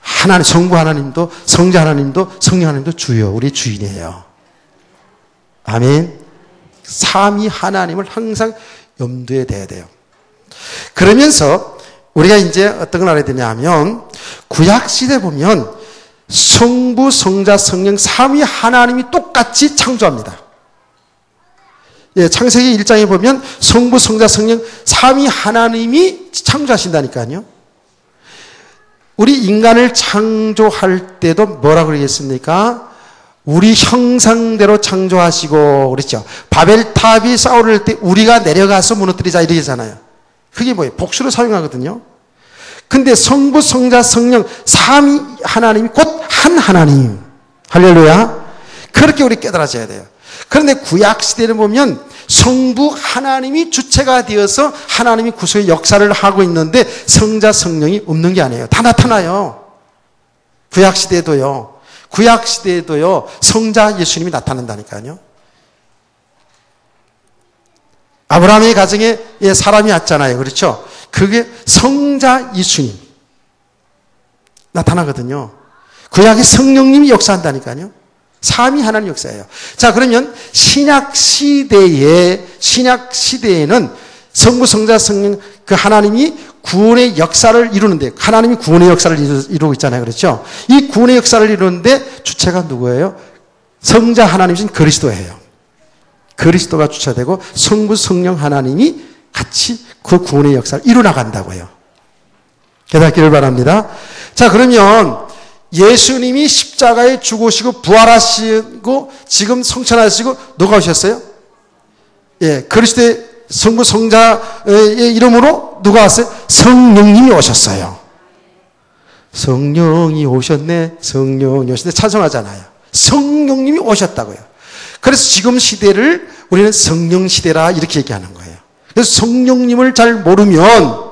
하나님, 성부 하나님도 성자 하나님도 성령 하나님도 주여, 우리 주인이에요. 아멘. 삼위 하나님을 항상 염두에 둬야 돼요. 그러면서 우리가 이제 어떤 걸 알아야 되냐 하면 구약시대 보면 성부, 성자, 성령 삼위 하나님이 똑같이 창조합니다. 창세기 1장에 보면 성부, 성자, 성령 삼위 하나님이 창조하신다니까요. 우리 인간을 창조할 때도 뭐라 그러겠습니까? 우리 형상대로 창조하시고 그랬죠. 바벨탑이 쌓을 때 우리가 내려가서 무너뜨리자 이러잖아요. 그게 뭐예요? 복수로 사용하거든요. 근데 성부, 성자, 성령 삼위 하나님이 곧 한 하나님. 할렐루야. 그렇게 우리 깨달아져야 돼요. 그런데 구약시대를 보면 성부 하나님이 주체가 되어서 하나님이 구속의 역사를 하고 있는데 성자, 성령이 없는 게 아니에요. 다 나타나요. 구약시대에도요. 성자 예수님이 나타난다니까요. 아브라함의 가정에 사람이 왔잖아요. 그렇죠? 그게 성자 예수님 나타나거든요. 구약의 성령님이 역사한다니까요. 삼위 하나님 역사예요. 자, 그러면 신약 시대에는 성부, 성자, 성령, 그 하나님이 구원의 역사를 이루는데, 하나님이 구원의 역사를 이루고 있잖아요. 그렇죠? 이 구원의 역사를 이루는데 주체가 누구예요? 성자 하나님이신 그리스도예요. 그리스도가 주체되고 성부, 성령 하나님이 같이 그 구원의 역사를 이루어나간다고요. 깨닫기를 바랍니다. 자, 그러면 예수님이 십자가에 죽으시고 부활하시고 지금 성천하시고 누가 오셨어요? 예, 그리스도의 성부 성자의 이름으로 누가 왔어요? 성령님이 오셨어요. 성령이 오셨네, 성령이 오셨네 찬송하잖아요. 성령님이 오셨다고요. 그래서 지금 시대를 우리는 성령 시대라 이렇게 얘기하는 거예요. 그래서 성령님을 잘 모르면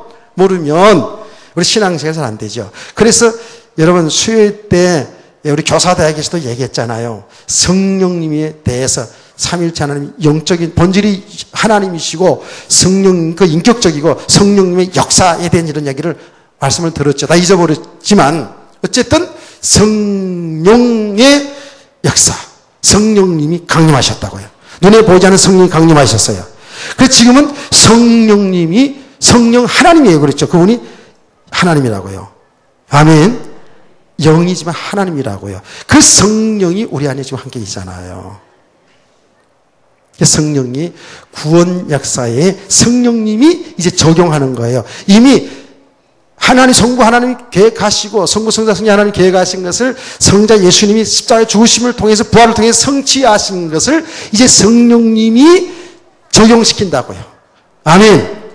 우리 신앙생활 잘 안 되죠. 그래서 여러분 수요일 때 우리 교사대학에서도 얘기했잖아요. 성령님에 대해서 삼위일체 하나님 영적인 본질이 하나님이시고 성령 그 인격적이고 성령님의 역사에 대한 이런 이야기를 말씀을 들었죠. 다 잊어버렸지만 어쨌든 성령의 역사, 성령님이 강림하셨다고요. 눈에 보이지 않는 성령이 강림하셨어요. 그래서 지금은 성령님이 성령 하나님이에요. 그렇죠. 그분이 하나님이라고요. 아멘. 영이지만 하나님이라고요. 그 성령이 우리 안에 지금 함께 있잖아요. 성령이 구원 역사에 성령님이 이제 적용하는 거예요. 이미 하나님 성부 하나님이 계획하시고 성부 성자 성령 하나님 계획하신 것을 성자 예수님이 십자가의 죽으심을 통해서 부활을 통해서 성취하신 것을 이제 성령님이 적용시킨다고요. 아멘.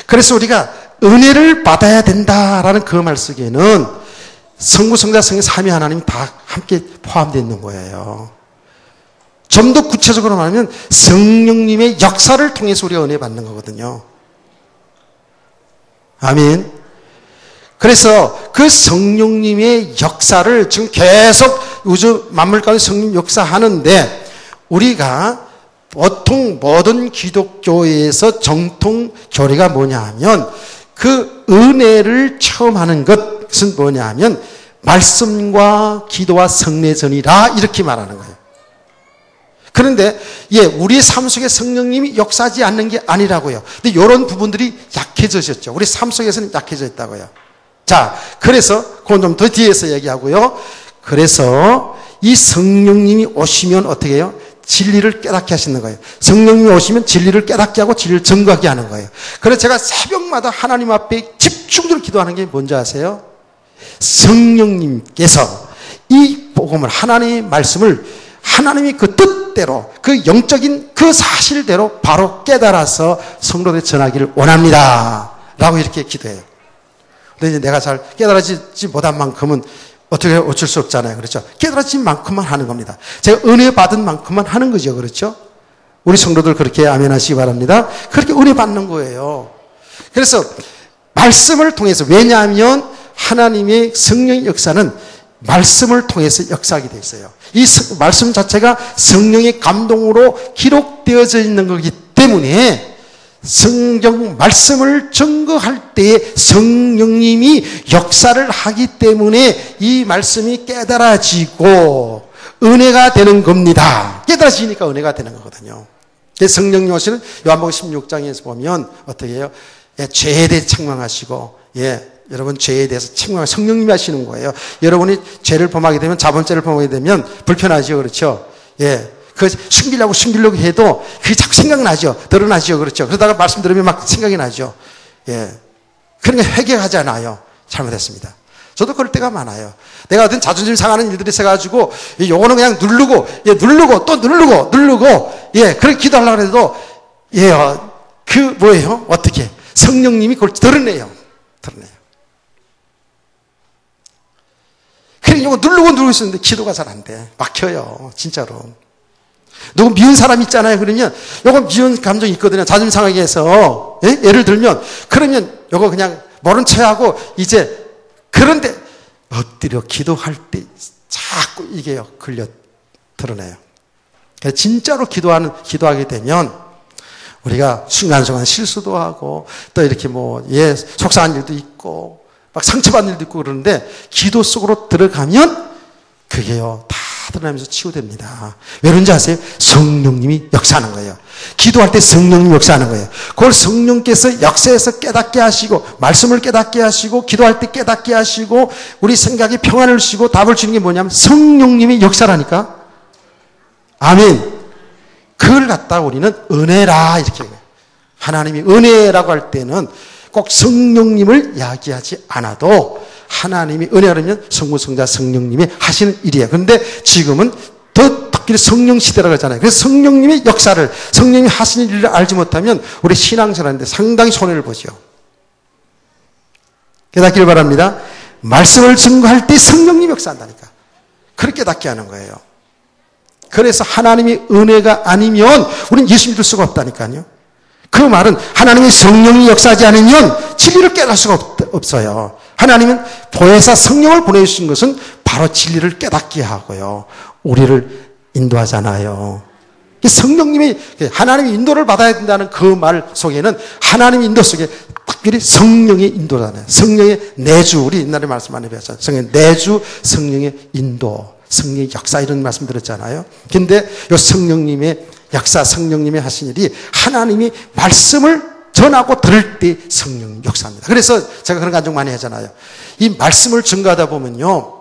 그래서 우리가 은혜를 받아야 된다라는 그 말 속에는 성부, 성자, 성령, 삼위 하나님 다 함께 포함되어 있는 거예요. 좀 더 구체적으로 말하면 성령님의 역사를 통해서 우리가 은혜 받는 거거든요. 아멘. 그래서 그 성령님의 역사를 지금 계속 우주 만물 가운데 성령 역사하는데 우리가 보통 모든 기독교에서 정통 교리가 뭐냐 하면 그 은혜를 처음 하는 것은 뭐냐 하면 말씀과 기도와 성례전이라 이렇게 말하는 거예요. 그런데 우리의 삶 속에 성령님이 역사하지 않는 게 아니라고요. 근데 이런 부분들이 약해지셨죠. 우리 삶 속에서는 약해져 있다고요. 자, 그래서 그건 좀 더 뒤에서 얘기하고요. 그래서 이 성령님이 오시면 어떻게 해요? 진리를 깨닫게 하시는 거예요. 성령님이 오시면 진리를 깨닫게 하고 진리를 증거하게 하는 거예요. 그래서 제가 새벽마다 하나님 앞에 집중적으로 기도하는 게 뭔지 아세요? 성령님께서 이 복음을 하나님의 말씀을 하나님이 그 뜻대로 그 영적인 그 사실대로 바로 깨달아서 성도들에 전하기를 원합니다. 라고 이렇게 기도해요. 근데 이제 내가 잘 깨달아지지 못한 만큼은 어떻게 어쩔 수 없잖아요. 그렇죠? 깨달아진 만큼만 하는 겁니다. 제가 은혜 받은 만큼만 하는 거죠. 그렇죠? 우리 성도들 그렇게 아멘 하시기 바랍니다. 그렇게 은혜 받는 거예요. 그래서 말씀을 통해서 왜냐하면 하나님의 성령의 역사는 말씀을 통해서 역사하게 되어 있어요. 이 말씀 자체가 성령의 감동으로 기록되어져 있는 거기 때문에 성경 말씀을 증거할 때에 성령님이 역사를 하기 때문에 이 말씀이 깨달아지고 은혜가 되는 겁니다. 깨달아지니까 은혜가 되는 거거든요. 성령님 오시는 요한복음 16장에서 보면 어떻게 해요? 죄에 대해 책망하시고 여러분 죄에 대해서 책망을 성령님이 하시는 거예요. 여러분이 죄를 범하게 되면 자본죄를 범하게 되면 불편하죠. 그렇죠? 그 숨기려고 해도 그게 자꾸 생각나죠. 드러나죠. 그렇죠. 그러다가 말씀 들으면 막 생각이 나죠. 그러니까 회개하지 않아요. 잘못했습니다. 저도 그럴 때가 많아요. 내가 어떤 자존심 상하는 일들이 있어가지고 요거는 그냥 누르고 또 누르고 그렇게 기도하려고 해도 그 뭐예요? 어떻게 성령님이 그걸 드러내요. 그래 요거 누르고 있었는데 기도가 잘 안 돼. 막혀요. 진짜로. 누구 미운 사람 있잖아요. 그러면 요거 미운 감정이 있거든요. 자존심 상하게 해서 예를 들면 그러면 요거 그냥 모른 척하고 이제 그런데 엎드려 기도할 때 자꾸 이게 걸려 드러내요. 진짜로 기도하게 되면 우리가 순간순간 실수도 하고 또 이렇게 속상한 일도 있고 막 상처받는 일도 있고 그러는데 기도 속으로 들어가면 그게요 다 드러나면서 치유됩니다. 왜 그런지 아세요? 성령님이 역사하는 거예요. 기도할 때 성령님이 역사하는 거예요. 그걸 성령께서 역사해서 깨닫게 하시고, 말씀을 깨닫게 하시고, 기도할 때 깨닫게 하시고, 우리 생각에 평안을 주시고 답을 주는 게 뭐냐면 성령님이 역사라니까. 아멘. 그걸 갖다 우리는 은혜라 이렇게 해요. 하나님이 은혜라고 할 때는 꼭 성령님을 이야기하지 않아도 하나님이 은혜라면 성부, 성자, 성령님이 하시는 일이에요. 그런데 지금은 더 특별히 성령 시대라고 하잖아요. 그래서 성령님의 역사를, 성령님이 하시는 일을 알지 못하면 우리 신앙생활하는데 상당히 손해를 보죠. 깨닫기를 바랍니다. 말씀을 증거할 때 성령님이 역사한다니까. 그렇게 깨닫게 하는 거예요. 그래서 하나님의 은혜가 아니면 우리는 예수 믿을 수가 없다니까요. 그 말은 하나님의 성령이 역사하지 않으면 진리를 깨달을 수가 없어요. 하나님은 보혜사 성령을 보내주신 것은 바로 진리를 깨닫게 하고요. 우리를 인도하잖아요. 성령님이, 하나님의 인도를 받아야 된다는 그 말 속에는 하나님의 인도 속에 특별히 성령의 인도잖아요. 성령의 내주, 우리 옛날에 말씀 많이 배웠잖아요. 성령의 내주, 성령의 인도, 성령의 역사 이런 말씀 들었잖아요. 근데 이 성령님의 역사, 성령님이 하신 일이 하나님이 말씀을 전하고 들을 때 성령님 역사합니다. 그래서 제가 그런 간증 많이 하잖아요. 이 말씀을 증거하다 보면요,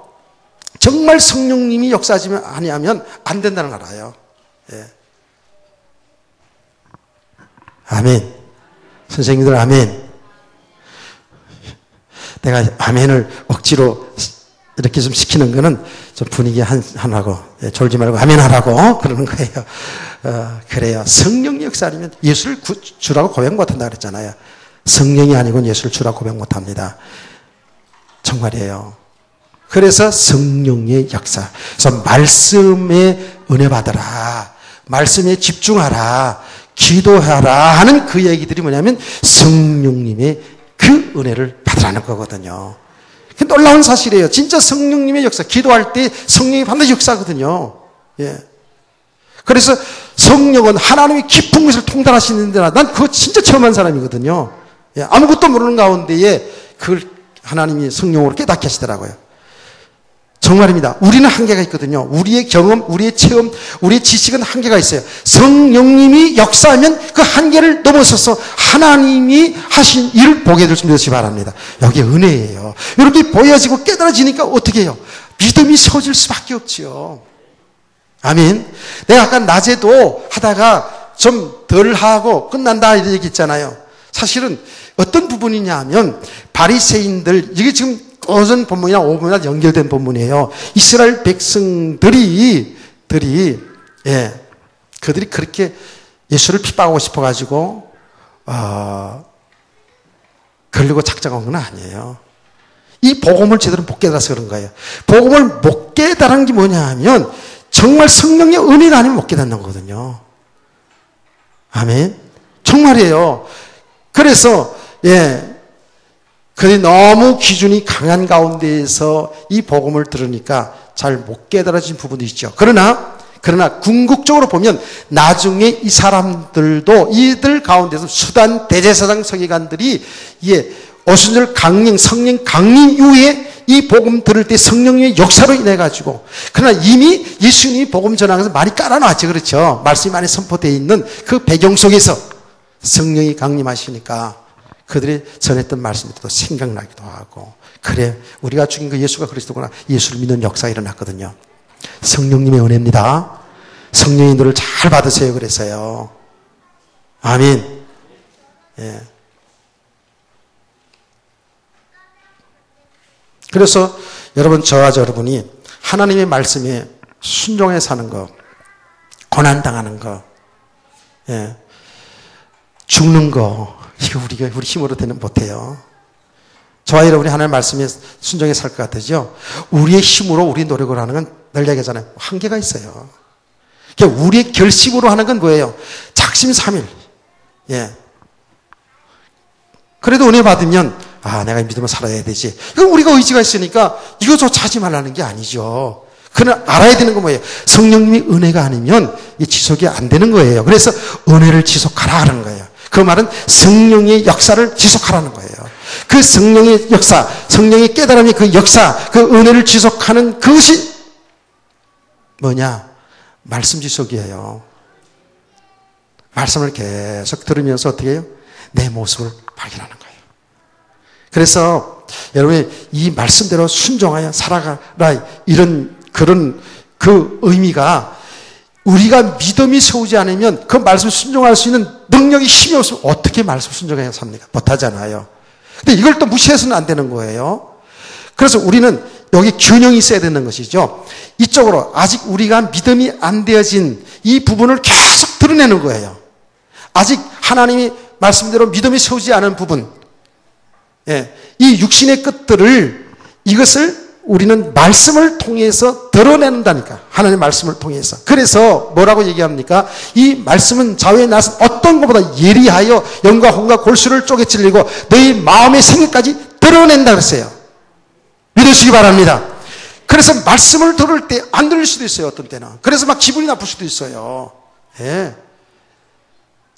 정말 성령님이 역사하지 아니하면 안 된다는 걸 알아요. 예. 아멘. 선생님들 아멘. 내가 아멘을 억지로 이렇게 좀 시키는 거는 좀 분위기 하나고, 졸지 말고 아멘 하라고 그러는 거예요. 그래요. 성령 역사하면 예수를 주라고 고백 못 한다 그랬잖아요. 성령이 아니고는 예수를 주라고 고백 못 합니다. 정말이에요. 그래서 성령의 역사. 그래서 말씀에 은혜 받아라. 말씀에 집중하라. 기도하라 하는 그 얘기들이 뭐냐면 성령님의 그 은혜를 받으라는 거거든요. 놀라운 사실이에요. 진짜 성령님의 역사. 기도할 때 성령이 반드시 역사거든요. 예. 그래서 성령은 하나님의 깊은 것을 통달하시는데 난 그거 진짜 처음 한 사람이거든요. 예. 아무것도 모르는 가운데에 그걸 하나님이 성령으로 깨닫게 하시더라고요. 정말입니다. 우리는 한계가 있거든요. 우리의 경험, 우리의 체험, 우리의 지식은 한계가 있어요. 성령님이 역사하면 그 한계를 넘어서서 하나님이 하신 일을 보게 될 수 있으시 바랍니다. 여기 은혜예요. 이렇게 보여지고 깨달아지니까 어떻게 해요? 믿음이 세워질 수밖에 없지요. 아멘. 내가 아까 낮에도 하다가 좀 덜 하고 끝난다 이런 얘기 있잖아요. 사실은 어떤 부분이냐 하면 바리새인들, 이게 지금 어전 본문이나 오분이나 연결된 본문이에요. 이스라엘 백성들이 그들이 그렇게 예수를 핍박하고 싶어가지고 그러려고 작정한 건 아니에요. 이 복음을 제대로 못 깨달아서 그런 거예요. 복음을 못 깨달은 게 뭐냐 하면 정말 성령의 은혜가 아니면 못 깨닫는 거거든요. 아멘. 정말이에요. 그래서 그들이 너무 기준이 강한 가운데에서 이 복음을 들으니까 잘 못 깨달아진 부분도 있죠. 그러나 궁극적으로 보면 나중에 이 사람들도 이들 가운데서 수단 대제사장 서기관들이 오순절 강림, 성령 강림 이후에 이 복음 들을 때 성령의 역사로 인해 가지고, 그러나 이미 예수님이 복음 전하면서 많이 깔아놨죠. 그렇죠. 말씀이 많이 선포되어 있는 그 배경 속에서 성령이 강림하시니까 그들이 전했던 말씀도 생각나기도 하고, 그래 우리가 죽인 그 예수가 그리스도구나, 예수를 믿는 역사가 일어났거든요. 성령님의 은혜입니다. 성령의 인도를 잘 받으세요. 그래서요. 아멘. 예. 그래서 여러분, 저와 여러분이 하나님의 말씀에 순종해 사는 거, 고난당하는 거, 죽는 거, 이거 우리 힘으로 되는 못해요. 저와 여러분이 하나님의 말씀에 순종해 살 것 같으죠? 우리의 힘으로 우리 노력을 하는 건 늘 얘기하잖아요. 한계가 있어요. 그러니까 우리의 결심으로 하는 건 뭐예요? 작심삼일. 그래도 은혜 받으면 내가 믿음을 살아야 되지. 이건 우리가 의지가 있으니까 이거조차 하지 말라는 게 아니죠. 그러나 알아야 되는 건 뭐예요? 성령님이 은혜가 아니면 이 지속이 안 되는 거예요. 그래서 은혜를 지속하라 하는 거예요. 그 말은 성령의 역사를 지속하라는 거예요. 그 성령의 역사, 성령의 깨달음의 그 역사, 그 은혜를 지속하는 그것이 뭐냐? 말씀 지속이에요. 말씀을 계속 들으면서 어떻게 해요? 내 모습을 발견하는 거예요. 그래서 여러분이 이 말씀대로 순종하여 살아가라 이런 그런 그 의미가 우리가 믿음이 세우지 않으면 그 말씀 순종할 수 있는 능력이 힘이 없으면 어떻게 말씀 순종해야 삽니까? 못하잖아요. 근데 이걸 또 무시해서는 안 되는 거예요. 그래서 우리는 여기 균형이 있어야 되는 것이죠. 이쪽으로 아직 우리가 믿음이 안 되어진 이 부분을 계속 드러내는 거예요. 아직 하나님이 말씀대로 믿음이 세우지 않은 부분, 이 육신의 끝들을 이것을 우리는 말씀을 통해서 드러낸다니까. 하나님의 말씀을 통해서. 그래서 뭐라고 얘기합니까? 이 말씀은 좌우에 나선 어떤 것보다 예리하여 영과 혼과 골수를 쪼개 찔리고 너희 마음의 생각까지 드러낸다 그랬어요. 믿으시기 바랍니다. 그래서 말씀을 들을 때 안 들릴 수도 있어요. 어떤 때는. 그래서 막 기분이 나쁠 수도 있어요.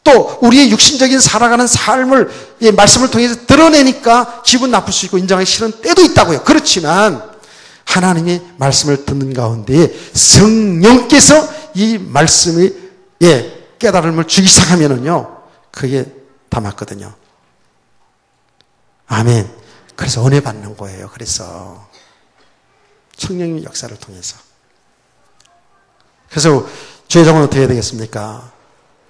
또 우리의 육신적인 살아가는 삶을 말씀을 통해서 드러내니까 기분 나쁠 수 있고 인정하기 싫은 때도 있다고요. 그렇지만 하나님의 말씀을 듣는 가운데 성령께서 이 말씀의 깨달음을 주기 시작하면은요, 그게 다 맞거든요. 아멘. 그래서 은혜 받는 거예요. 그래서 성령님의 역사를 통해서. 그래서 죄종은 어떻게 해야 되겠습니까?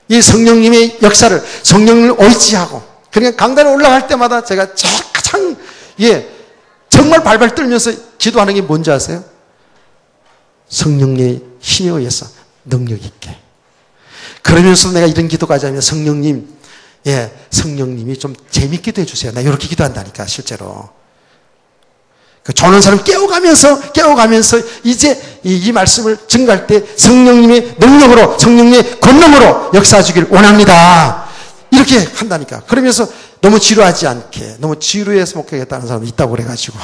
이 성령님의 역사를, 성령을 의지하고, 그러니까 강단에 올라갈 때마다 제가 가장 정말 발발 떨면서 기도하는 게 뭔지 아세요? 성령의 힘에 의해서 능력 있게. 그러면서 내가 이런 기도까지 하면 성령님, 성령님이 좀 재밌기도 해주세요. 나 이렇게 기도한다니까, 실제로. 조는 사람 깨워가면서 이제 이 말씀을 증가할 때 성령님의 능력으로, 성령님의 권능으로 역사해 주길 원합니다. 이렇게 한다니까. 그러면서 너무 지루하지 않게, 너무 지루해서 목회하겠다는 사람이 있다고 그래가지고.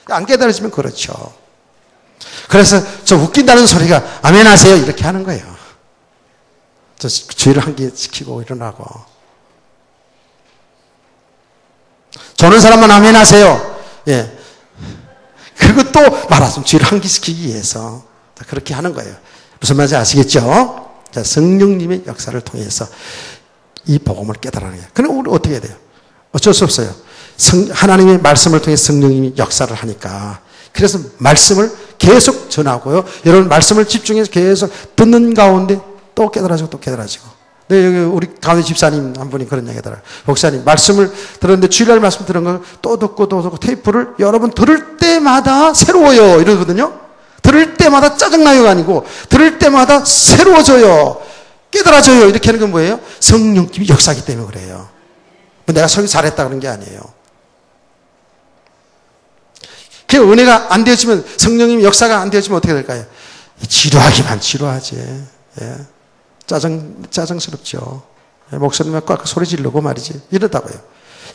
안 깨달아지면 그렇죠. 그래서 저 웃긴다는 소리가 아멘 하세요. 이렇게 하는 거예요. 저 주의를 환기시키고 일어나고. 조는 사람만 아멘 하세요. 그리고 또 말하자면 주의를 환기시키기 위해서 그렇게 하는 거예요. 무슨 말인지 아시겠죠? 자, 성령님의 역사를 통해서 이 복음을 깨달아내는 거예요. 그럼 우리 어떻게 해야 돼요? 어쩔 수 없어요. 하나님의 말씀을 통해 성령님이 역사를 하니까. 그래서 말씀을 계속 전하고요. 여러분 말씀을 집중해서 계속 듣는 가운데 또 깨달아지고 또 깨달아지고. 네, 여기 우리 가운데 집사님 한 분이 그런 얘기 하더라고요. 목사님, 말씀을 들었는데 주일날 말씀 들은 걸 또 듣고 또 듣고 테이프를 여러분 들을 때마다 새로워요. 이러거든요. 들을 때마다 짜증나요가 아니고 들을 때마다 새로워져요. 깨달아져요. 이렇게 하는 건 뭐예요? 성령님이 역사하기 때문에 그래요. 내가 설교 잘했다 그런 게 아니에요. 그 은혜가 안 되어지면, 성령님이 역사가 안 되어지면 어떻게 될까요? 지루하기만 지루하지. 짜증스럽죠. 목소리만 꽉 소리 지르고 말이지. 이러다고요.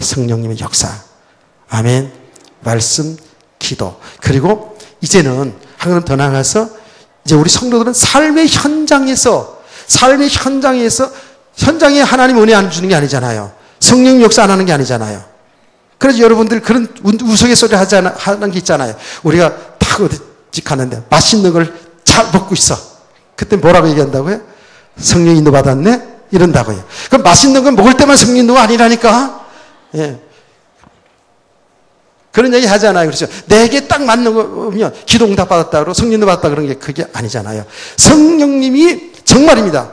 성령님의 역사. 아멘. 말씀, 기도. 그리고 이제는 한 걸음 더 나가서 이제 우리 성도들은 삶의 현장에 하나님 은혜 안 주는 게 아니잖아요. 성령 역사 안 하는 게 아니잖아요. 그래서 여러분들 그런 우스갯소리 하는 게 있잖아요. 우리가 딱 어디 가는데 맛있는 걸 잘 먹고 있어. 그때 뭐라고 얘기한다고요? 성령 인도 받았네? 이런다고요. 그럼 맛있는 걸 먹을 때만 성령 인도가 아니라니까? 그런 얘기 하잖아요. 그렇죠? 내게 딱 맞는 거면 기도 응답 받았다 그러고 성령 인도 받았다 그런 게 그게 아니잖아요. 성령님이 정말입니다.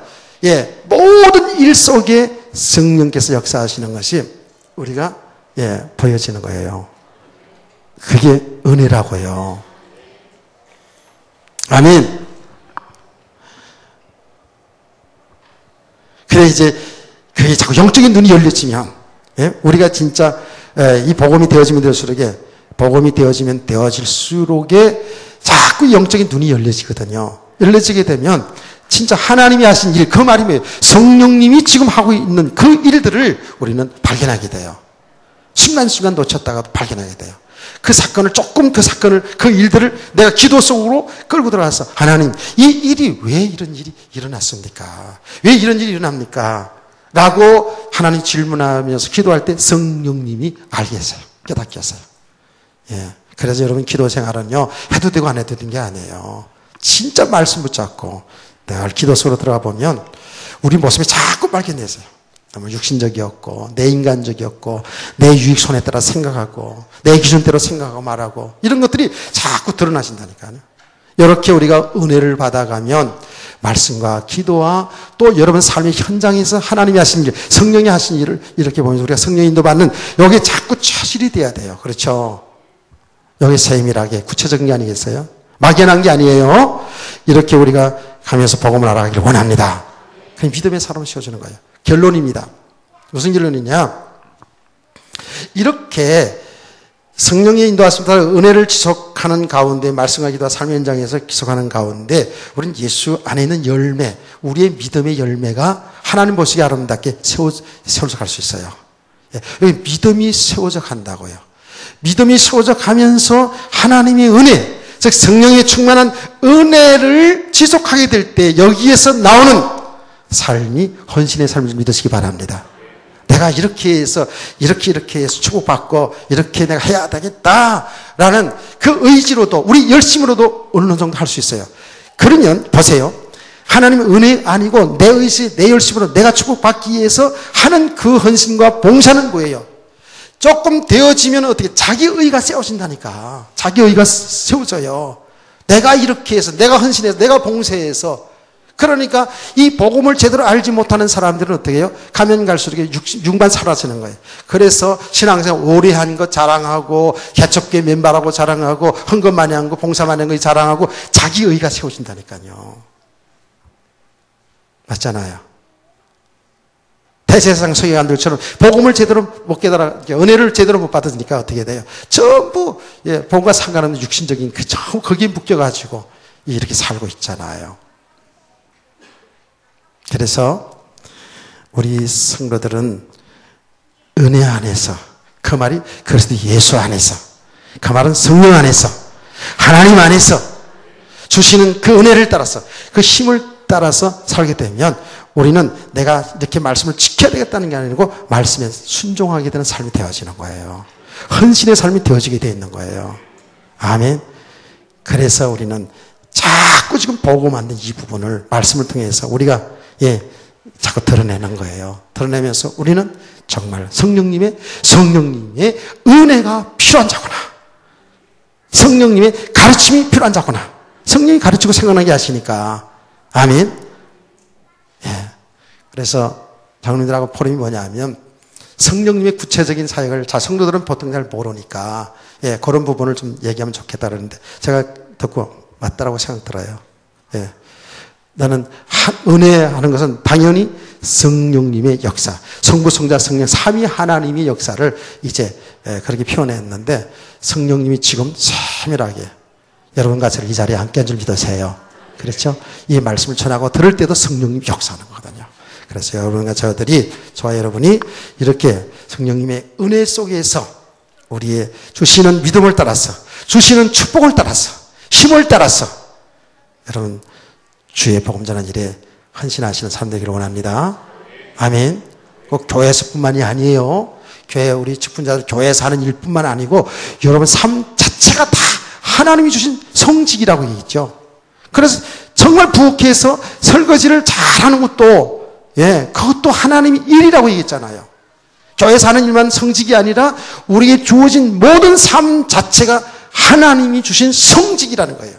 모든 일 속에 성령께서 역사하시는 것이 우리가 보여지는 거예요. 그게 은혜라고요. 아멘. 그래 이제 그게 자꾸 영적인 눈이 열려지면 우리가 진짜 이 복음이 되어지면 되어질수록에 자꾸 영적인 눈이 열려지거든요. 열려지게 되면 진짜 하나님이 하신 일, 그 말이 뭐예요? 성령님이 지금 하고 있는 그 일들을 우리는 발견하게 돼요. 순간순간 놓쳤다가도 발견하게 돼요. 그 일들을 내가 기도 속으로 끌고 들어가서 하나님, 이 일이 왜 이런 일이 일어났습니까? 왜 이런 일이 일어납니까? 라고 하나님 질문하면서 기도할 때 성령님이 알게 했어요. 깨닫게 했어요. 그래서 여러분 기도 생활은요, 해도 되고 안 해도 되는 게 아니에요. 진짜 말씀 붙잡고 늘 기도 속으로 들어가 보면 우리 모습이 자꾸 발견되세요. 너무 육신적이었고 내 인간적이었고 내 유익 손에 따라 생각하고 내 기준대로 생각하고 말하고 이런 것들이 자꾸 드러나신다니까요. 이렇게 우리가 은혜를 받아가면 말씀과 기도와 또 여러분 삶의 현장에서 하나님이 하신 일, 성령이 하신 일을 이렇게 보면서 우리가 성령 인도받는 여기에 자꾸 처실이 돼야 돼요. 그렇죠? 여기 세밀하게 구체적인 게 아니겠어요? 막연한 게 아니에요. 이렇게 우리가 가면서 복음을 알아가기를 원합니다. 그냥 믿음의 사람을 씌워주는 거예요. 결론입니다. 무슨 결론이냐? 이렇게 성령의 인도하심 따라 은혜를 지속하는 가운데 말씀과 기도와 삶의 현장에서 지속하는 가운데 우리는 예수 안에 있는 열매, 우리의 믿음의 열매가 하나님 보시기에 아름답게 세워져 갈 수 있어요. 여기 믿음이 세워져 간다고요. 믿음이 세워져 가면서 하나님의 은혜, 즉 성령의 충만한 은혜를 지속하게 될 때 여기에서 나오는 삶이 헌신의 삶을 믿으시기 바랍니다. 내가 이렇게 해서 이렇게 해서 축복받고 이렇게 내가 해야 되겠다라는 그 의지로도 우리 열심으로도 어느 정도 할 수 있어요. 그러면 보세요. 하나님의 은혜 아니고 내 의지, 내 열심으로 내가 축복받기 위해서 하는 그 헌신과 봉사는 뭐예요? 조금 되어지면 어떻게 자기 의가 세워진다니까. 자기 의가 세워져요. 내가 이렇게 해서 내가 헌신해서 내가 봉사해서 그러니까 이 복음을 제대로 알지 못하는 사람들은 어떻게 해요? 가면 갈수록 육만 사라지는 거예요. 그래서 신앙생활 오래 한 거 자랑하고 개척교회 멤버라고 자랑하고 헌금 많이 한 거 봉사 많이 한 거 자랑하고 자기 의가 세워진다니까요. 맞잖아요. 대제사장 서기관들처럼 복음을 제대로 못 깨달아 은혜를 제대로 못 받으니까 어떻게 돼요? 전부 복음과 상관없는 육신적인 그 전부 거기에 묶여가지고 이렇게 살고 있잖아요. 그래서 우리 성도들은 은혜 안에서 그 말이 그리스도 예수 안에서 그 말은 성령 안에서 하나님 안에서 주시는 그 은혜를 따라서 그 힘을 따라서 살게 되면 우리는 내가 이렇게 말씀을 지켜야 되겠다는 게 아니고 말씀에 순종하게 되는 삶이 되어지는 거예요. 헌신의 삶이 되어지게 되어 있는 거예요. 아멘. 그래서 우리는 자꾸 지금 보고 만든 이 부분을 말씀을 통해서 우리가 자꾸 드러내는 거예요. 드러내면서 우리는 정말 성령님의 은혜가 필요한 자구나. 성령님의 가르침이 필요한 자구나. 성령이 가르치고 생각나게 하시니까. 아멘. 그래서 장로님들하고 포럼이 뭐냐면 성령님의 구체적인 사역을 성도들은 보통 잘 모르니까 그런 부분을 좀 얘기하면 좋겠다 그러는데 제가 듣고 맞다라고 생각 들어요. 나는 은혜하는 것은 당연히 성령님의 역사, 성부, 성자, 성령, 삼위 하나님의 역사를 이제 그렇게 표현했는데 성령님이 지금 세밀하게 여러분과 저를 이 자리에 함께 한 줄 믿으세요. 그렇죠? 이 말씀을 전하고 들을 때도 성령님이 역사하는 거거든요. 그래서 여러분과 저와 여러분이 이렇게 성령님의 은혜 속에서 우리의 주시는 믿음을 따라서 주시는 축복을 따라서 힘을 따라서 여러분 주의 복음 전하는 일에 헌신하시는 삶 되기를 원합니다. 아멘. 꼭 교회에서뿐만이 아니에요. 교회 우리 직분자들 교회에서 하는 일뿐만 아니고 여러분 삶 자체가 다 하나님이 주신 성직이라고 얘기했죠. 그래서 정말 부엌에서 설거지를 잘하는 것도 그것도 하나님의 일이라고 얘기했잖아요. 교회에서 하는 일만 성직이 아니라 우리에게 주어진 모든 삶 자체가 하나님이 주신 성직이라는 거예요.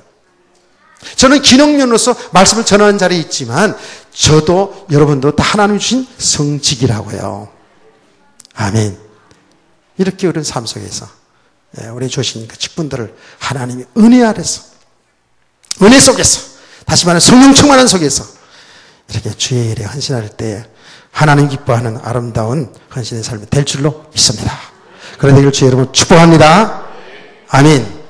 저는 기능면으로서 말씀을 전하는 자리에 있지만 저도 여러분도 다 하나님이 주신 성직이라고요. 아멘. 이렇게 우리는 삶 속에서 우리 주신 그 직분들을 하나님의 은혜 아래서 은혜 속에서 다시 말하면 성령 충만한 속에서 이렇게 주의 일에 헌신할 때 하나님 기뻐하는 아름다운 헌신의 삶이 될 줄로 믿습니다. 그러나 이걸 주의 여러분 축복합니다. 아멘.